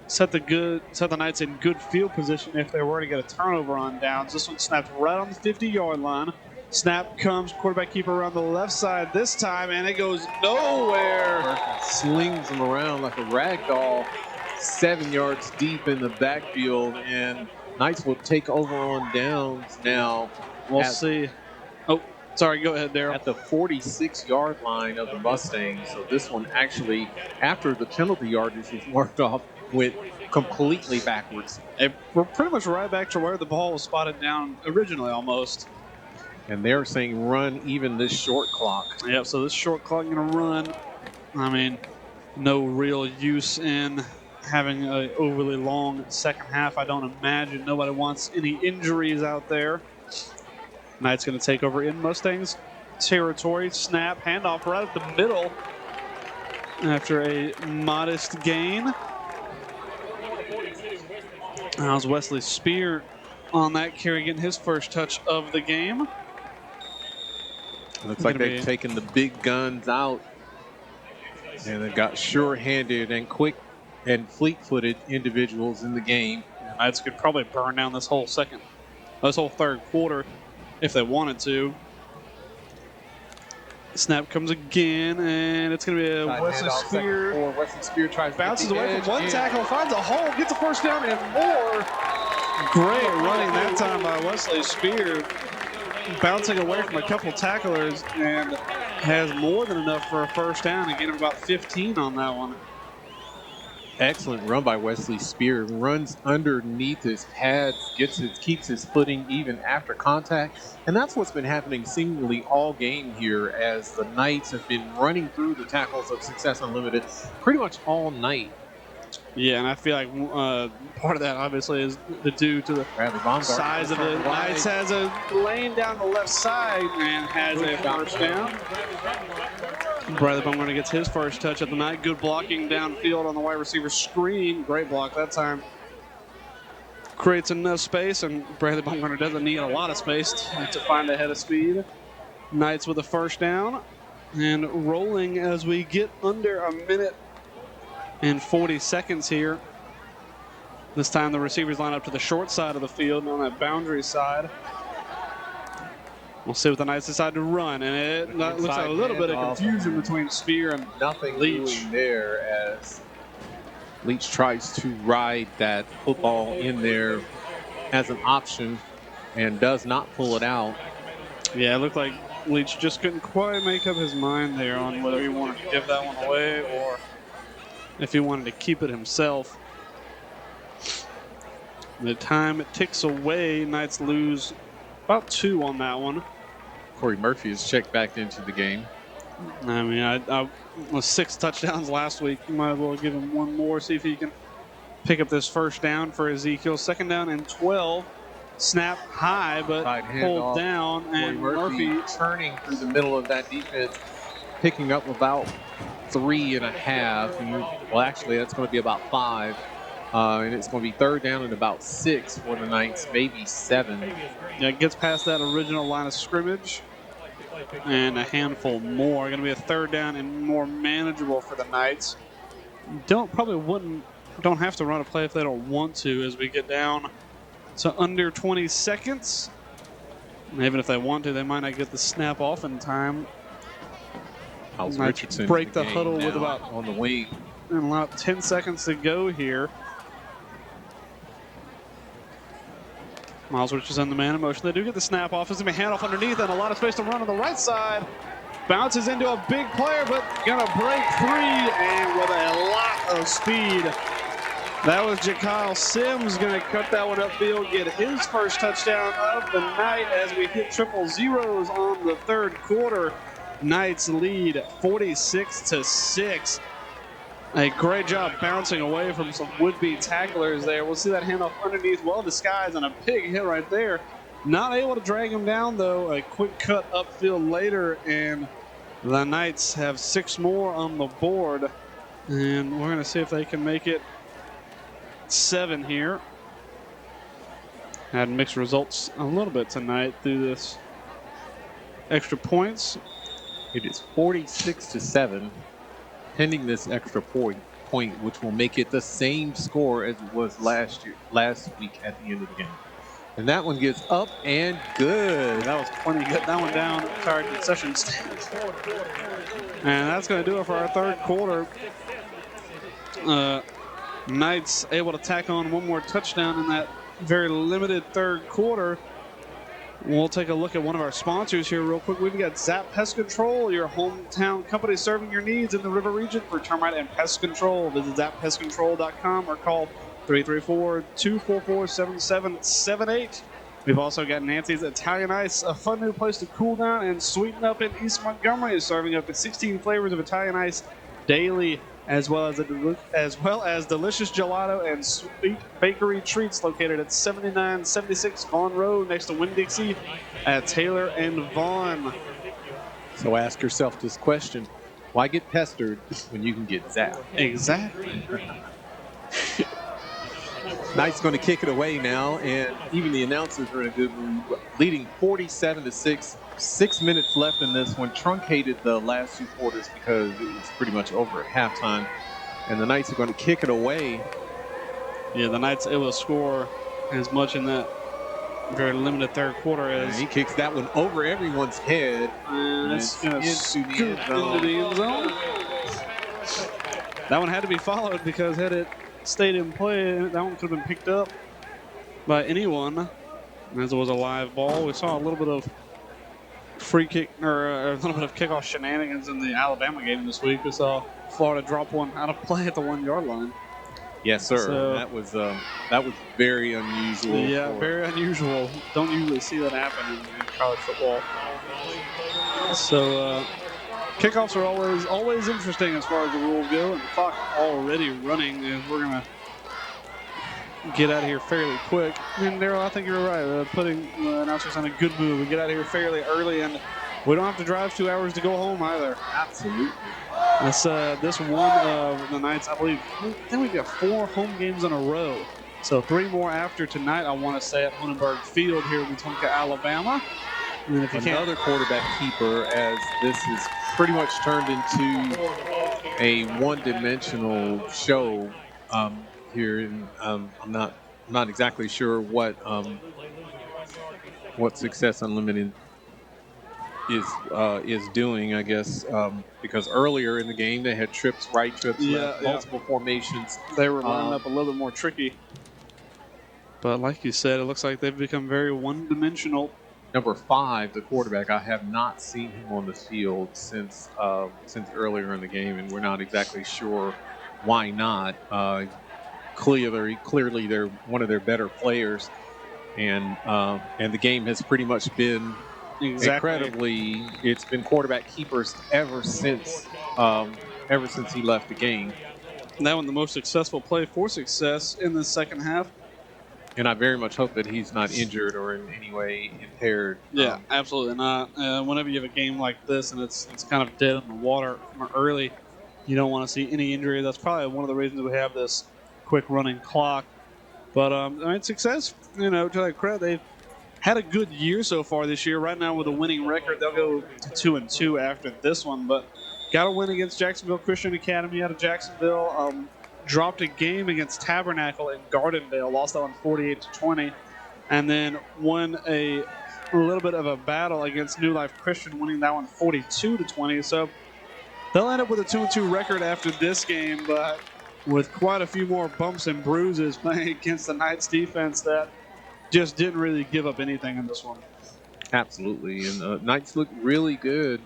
set the Knights in good field position if they were to get a turnover on downs. This one snapped right on the 50-yard line. Snap comes, quarterback keeper around the left side this time, and it goes nowhere. Slings him around like a rag doll, 7 yards deep in the backfield, and Knights will take over on downs now. We'll see. Oh, Sorry, go ahead, Daryl. At the 46-yard line of the Mustangs. So this one actually, after the penalty yardage was marked off, went completely backwards. We're pretty much right back to where the ball was spotted down originally almost. And they're saying run even this short clock. Yep, so this short clock going to run. I mean, no real use in having an overly long second half. I don't imagine. Nobody wants any injuries out there. Knight's going to take over in Mustangs territory. Snap, handoff right at the middle after a modest gain. That was Wesley Spear on that carry, getting his first touch of the game. Looks like they've taken the big guns out. And they've got sure-handed and quick and fleet-footed individuals in the game. Knights could probably burn down this whole third quarter if they wanted to. Snap comes again, and it's going to be a Wesley Spear. Wesley Spear tries to bounces away from one tackle, finds a hole, gets a first down and more. Great running that time by Wesley Spear. Bouncing away from a couple tacklers and has more than enough for a first down and get him about 15 on that one. Excellent run by Wesley Spear. Runs underneath his pads, keeps his footing even after contact. And that's what's been happening seemingly all game here as the Knights have been running through the tackles of Success Unlimited pretty much all night. Yeah, and I feel like part of that obviously is due to the size of the Knights. Has a lane down the left side and has a first down. Bradley Baumgartner gets his first touch of the night. Good blocking downfield on the wide receiver screen. Great block that time. Creates enough space, and Bradley Baumgartner doesn't need a lot of space to find a head of speed. Knights with a first down and rolling as we get under a minute and 40 seconds here. This time the receivers line up to the short side of the field on that boundary side. We'll see what the Knights decide to run, and it looks like a little bit of confusion between Spear and nothing Leach doing there as Leach tries to ride that football in there as an option and does not pull it out. Yeah, it looked like Leach just couldn't quite make up his mind there on whether he wanted to give that one away or if he wanted to keep it himself. The time it ticks away, Knights lose about 2 on that one. Corey Murphy is checked back into the game. I mean, I was 6 touchdowns last week. You might as well give him one more, see if he can pick up this first down for Ezekiel. Second down and 12. Snap high, but pulled down. And Murphy turning through the middle of that defense, picking up about 3.5. Well, actually, that's going to be about 5. And it's going to be third down and about 6 for the Knights, maybe 7. Yeah, it gets past that original line of scrimmage. And a handful more. Going to be a third down and more manageable for the Knights. Don't have to run a play if they don't want to as we get down to under 20 seconds. And even if they want to, they might not get the snap off in time. Miles Richardson break the huddle with about on the wing. And about 10 seconds to go here. Miles Richardson, the man in motion. They do get the snap off. It's going to be handoff underneath and a lot of space to run on the right side. Bounces into a big player, but going to break free and with a lot of speed. That was Jakyle Sims going to cut that one upfield, get his first touchdown of the night as we hit triple zeros on the third quarter. Knights lead 46-6. A great job bouncing away from some would-be tacklers there. We'll see that handoff underneath, well disguised, and a big hit right there. Not able to drag him down, though. A quick cut upfield later, and the Knights have 6 more on the board. And we're going to see if they can make it 7 here. Had mixed results a little bit tonight through this extra points. It is 46-7. Pending this extra point, which will make it the same score as it was last week at the end of the game. And that one gets up and good. That was plenty good. That one down to our concession stand. And that's going to do it for our third quarter. Knights able to tack on one more touchdown in that very limited third quarter. We'll take a look at one of our sponsors here real quick. We've got Zap Pest Control, your hometown company serving your needs in the River region for termite and pest control. Visit zappestcontrol.com or call 334-244-7778. We've also got Nancy's Italian Ice, a fun new place to cool down and sweeten up in East Montgomery, serving up to 16 flavors of Italian ice daily, as well as delicious gelato and sweet bakery treats located at 7976 Vaughn Road next to Winn-Dixie at Taylor and Vaughn. So ask yourself this question: why get pestered when you can get zapped? Exactly. Knight's going to kick it away now, and even the announcers are in a good mood, leading 47-6. 6 minutes left in this one. Truncated the last 2 quarters because it was pretty much over at halftime, and the Knights are going to kick it away. Yeah, the Knights able to score as much in that very limited third quarter as he kicks that one over everyone's head, and it's going to scoot into the end zone. That one had to be followed because had it stayed in play, that one could have been picked up by anyone. As it was a live ball, we saw a little bit of free kick or a little bit of kickoff shenanigans in the Alabama game this week. We saw Florida drop one out of play at the 1 yard line. Yes, sir. So, that was very unusual. Yeah, very unusual. Don't usually see that happen in college football. So kickoffs are always interesting as far as the rules go, and the clock already running, and we're gonna get out of here fairly quick. And Daryl, I think you're right. Putting the announcers on a good move. We get out of here fairly early, and we don't have to drive 2 hours to go home either. Absolutely. This one of the Knights, I believe we've got 4 home games in a row. So 3 more after tonight, I want to say, at Hunenberg Field here in Wetumpka, Alabama. And then if you another quarterback keeper, as this is pretty much turned into a one-dimensional show here. And I'm not exactly sure what Success Unlimited is doing, I guess, because earlier in the game they had trips right, trips left, multiple formations. They were lining up a little bit more tricky. But like you said, it looks like they've become very one-dimensional. Number 5, the quarterback, I have not seen him on the field since earlier in the game, and we're not exactly sure why not. Clearly, they're one of their better players, and the game has pretty much been incredibly. It's been quarterback keepers ever since he left the game. And that one, the most successful play for Success in the second half. And I very much hope that he's not injured or in any way impaired. Yeah, absolutely not. Whenever you have a game like this and it's kind of dead in the water from early, you don't want to see any injury. That's probably one of the reasons we have this quick running clock. But I mean, Success, to their credit, they've had a good year so far this year. Right now with a winning record, they'll go to 2-2 after this one. But got a win against Jacksonville Christian Academy out of Jacksonville. Dropped a game against Tabernacle in Gardendale, lost that one 48-20, and then won a little bit of a battle against New Life Christian, winning that one 42-20. So they'll end up with a 2-2 record after this game, but with quite a few more bumps and bruises playing against the Knights defense that just didn't really give up anything in this one. Absolutely, and the Knights look really good.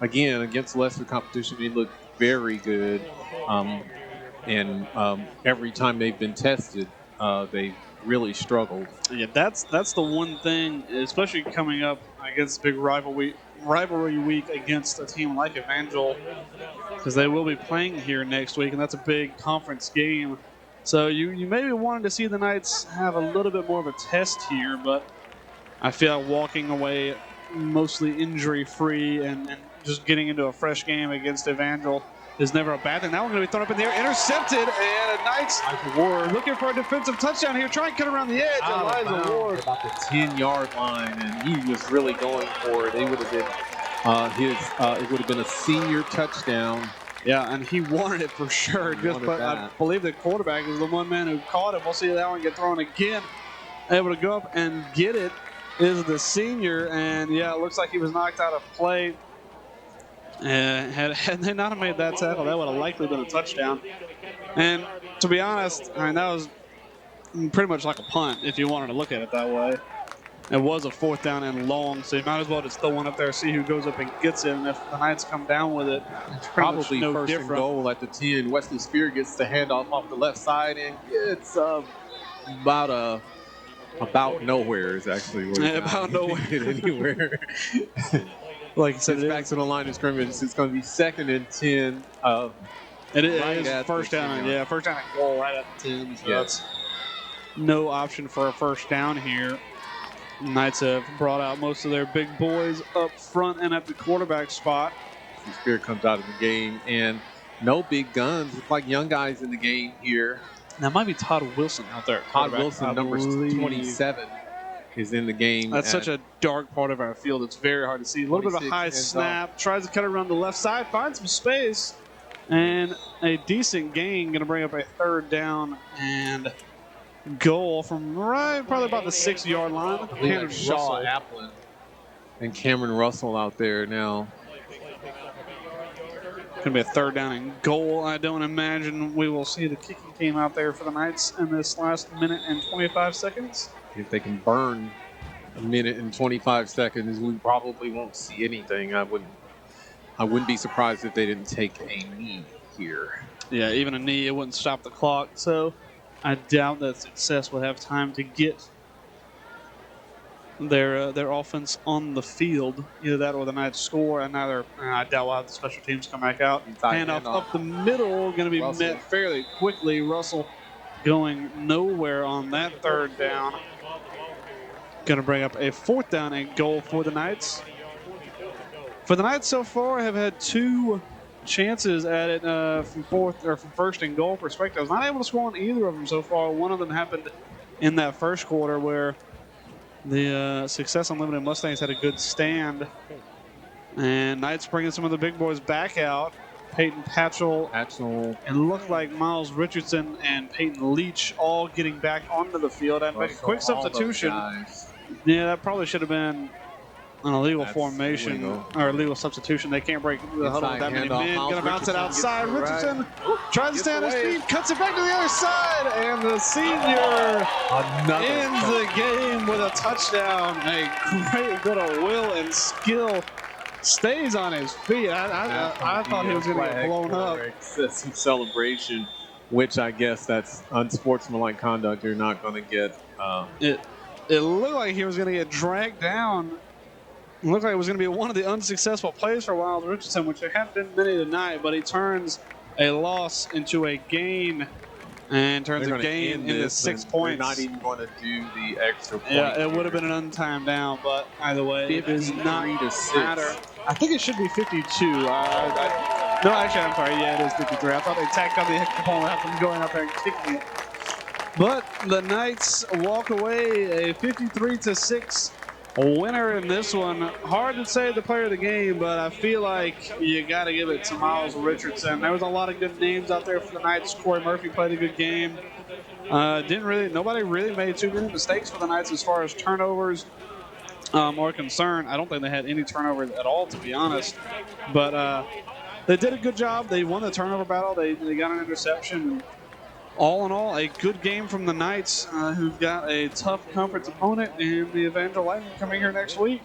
Again, against lesser competition, they look very good. And every time they've been tested, they really struggled. Yeah, that's the one thing, especially coming up against big rivalry week against a team like Evangel, because they will be playing here next week, and that's a big conference game. So you maybe wanted to see the Knights have a little bit more of a test here, but I feel like walking away mostly injury-free and just getting into a fresh game against Evangel is never a bad thing. That one's going to be thrown up in the air, intercepted, and a Knights Ward looking for a defensive touchdown here, trying to cut around the edge. Elijah Ward about the 10-yard line, and he was really going for it. It would have been it would have been a senior touchdown. Yeah, and he wanted it for sure. But I believe the quarterback is the one man who caught it. We'll see that one get thrown again. Able to go up and get it is the senior, and yeah, it looks like he was knocked out of play. Had they not have made that tackle, that would have likely been a touchdown. And to be honest, I mean, that was pretty much like a punt if you wanted to look at it that way. It was a 4th down and long, so you might as well just throw one up there, see who goes up and gets it. And if the Knights come down with it, it's Probably no first different. and goal at the 10. Wesley Spear gets the handoff off the left side, and it's about nowhere is actually where Yeah, about nowhere. get anywhere. Like I said, It's back to the line of scrimmage. It's going to be 2nd and 10. It is Right at first the down. 10 Yeah, first down and goal right at the 10. So Yes. that's no option for a first down here. Knights have brought out most of their big boys up front and at the quarterback spot. Spear comes out of the game, and no big guns. It's like young guys in the game here. That might be Todd Wilson out there. Todd Wilson, number 27, is in the game. That's such a dark part of our field. It's very hard to see. A little bit of a high snap. Tries to cut it around the left side. Finds some space. And a decent gain. Going to bring up a 3rd down and goal from probably about the 6-yard line. Cameron Shaw, Applin, and Cameron Russell out there now. Going to be a 3rd down and goal. I don't imagine we will see the kicking team out there for the Knights in this last minute and 25 seconds. If they can burn a minute and 25 seconds, we probably won't see anything. I wouldn't be surprised if they didn't take a knee here. Yeah, even a knee, it wouldn't stop the clock. So I doubt that Success will have time to get their offense on the field. Either that or the Knights score. And now I doubt we'll have the special teams come back out. Handoff up the middle, going to be Russell. met fairly quickly. Russell going nowhere on that 3rd down. Going to bring up a 4th down and goal for the Knights. For the Knights so far, have had 2 chances at it from 1st and goal perspective. I was not able to score on either of them so far. One of them happened in that 1st quarter where the Success Unlimited Mustangs had a good stand. And Knights bringing some of the big boys back out. Peyton Patchell, and it looked like Miles Richardson and Peyton Leach all getting back onto the field. And make a quick substitution. Yeah, that probably should have been an illegal formation or illegal substitution. They can't break the huddle with that many men. Going to bounce it outside. Richardson tries to stay on his feet, cuts it back to the other side, and the senior ends the game with a touchdown. A great bit of will and skill. Stays on his feet. I thought he was going to get blown up. Some celebration, which I guess that's unsportsmanlike conduct. You're not going to get. It looked like he was going to get dragged down. It looked like it was going to be one of the unsuccessful plays for Miles Richardson, which there haven't been many tonight, but he turns a loss into a gain and turns a gain into 6 points. They're not even going to do the extra point. Yeah, it would have been an untimed down, but either way, it does not matter. I think it should be 52. No, actually, I'm sorry. Yeah, it is 53. I thought they tacked on the extra point after them going up there and kicking it. But the Knights walk away a 53-6 winner in this one. Hard to say the player of the game, but I feel like you got to give it to Miles Richardson. There was a lot of good names out there for the Knights. Corey Murphy played a good game. Nobody really made too many mistakes for the Knights as far as turnovers are concerned. I don't think they had any turnovers at all, to be honest. But they did a good job. They won the turnover battle. They got an interception. All in all, a good game from the Knights, who've got a tough conference opponent in the Evangel Lightning coming here next week.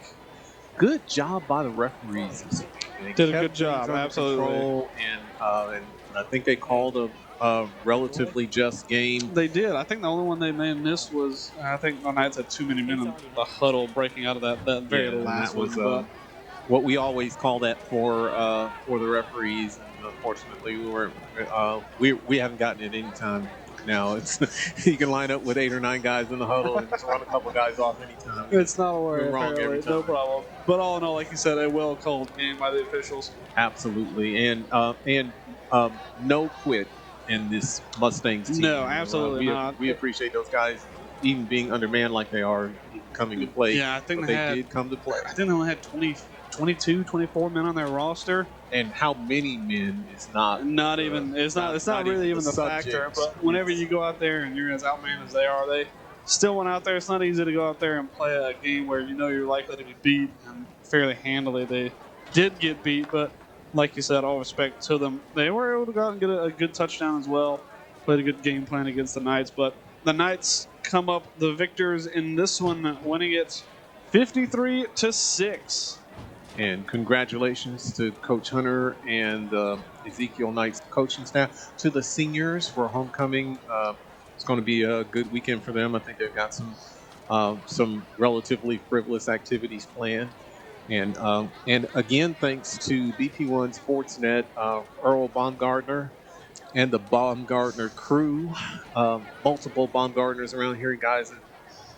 Good job by the referees. They did a good job, absolutely. Control, and I think they called a relatively just game. They did. I think the only one they may have missed was, I think the Knights had too many men in the huddle breaking out of that very last was one. What we always call that for the referees. Unfortunately, we haven't gotten it any time now. It's you can line up with 8 or 9 guys in the huddle and just run a couple guys off anytime. It's not a worry. We're wrong every time. No problem. But all in all, like you said, a well-called game by the officials. Absolutely, and no quit in this Mustangs team. No, absolutely not. We appreciate those guys even being undermanned like they are coming to play. Yeah, I think they did come to play. I think they only had 22, 24 men on their roster. And how many men is not even it's not really even the factor. But whenever you go out there and you're as outmanned as they are, they still went out there. It's not easy to go out there and play a game where you know you're likely to be beat, and fairly handily they did get beat. But like you said, all respect to them. They were able to go out and get a good touchdown as well. Played a good game plan against the Knights, but the Knights come up the victors in this one, winning it 53-6. And congratulations to Coach Hunter and Ezekiel Knight's coaching staff. To the seniors for homecoming, it's going to be a good weekend for them. I think they've got some relatively frivolous activities planned. And again, thanks to BP1 Sportsnet, Earl Baumgartner and the Baumgartner crew. Multiple Baumgartners around here, guys with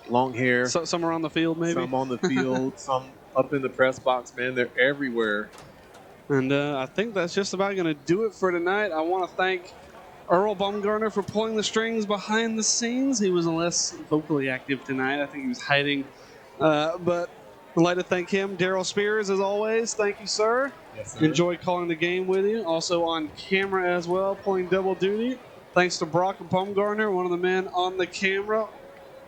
long hair. So, some are on the field, maybe? Some on the field, some up in the press box, man. They're everywhere. And I think that's just about going to do it for tonight. I want to thank Earl Baumgartner for pulling the strings behind the scenes. He was less vocally active tonight. I think he was hiding. But I'd like to thank him. Daryl Spears, as always. Thank you, sir. Yes, sir. Enjoyed calling the game with you. Also on camera as well, pulling double duty. Thanks to Brock Baumgartner, one of the men on the camera.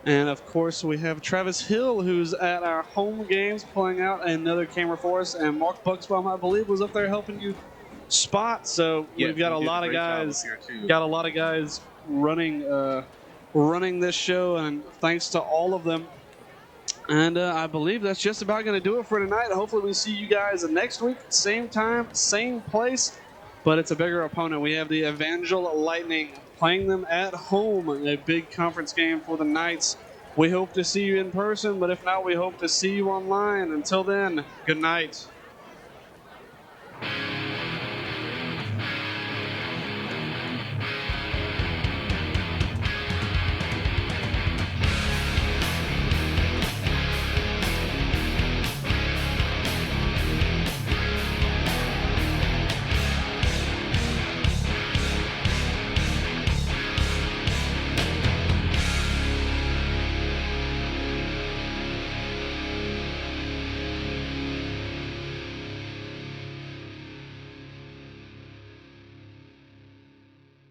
And, of course, we have Travis Hill, who's at our home games, pulling out another camera for us. And Mark Bucksbaum, I believe, was up there helping you spot. So Yes, we've got a he did lot of great job guys, up here, too. got a lot of guys running this show. And thanks to all of them. And I believe that's just about going to do it for tonight. Hopefully we see you guys next week, same time, same place. But it's a bigger opponent. We have the Evangel Lightning playing them at home, a big conference game for the Knights. We hope to see you in person, but if not, we hope to see you online. Until then, good night.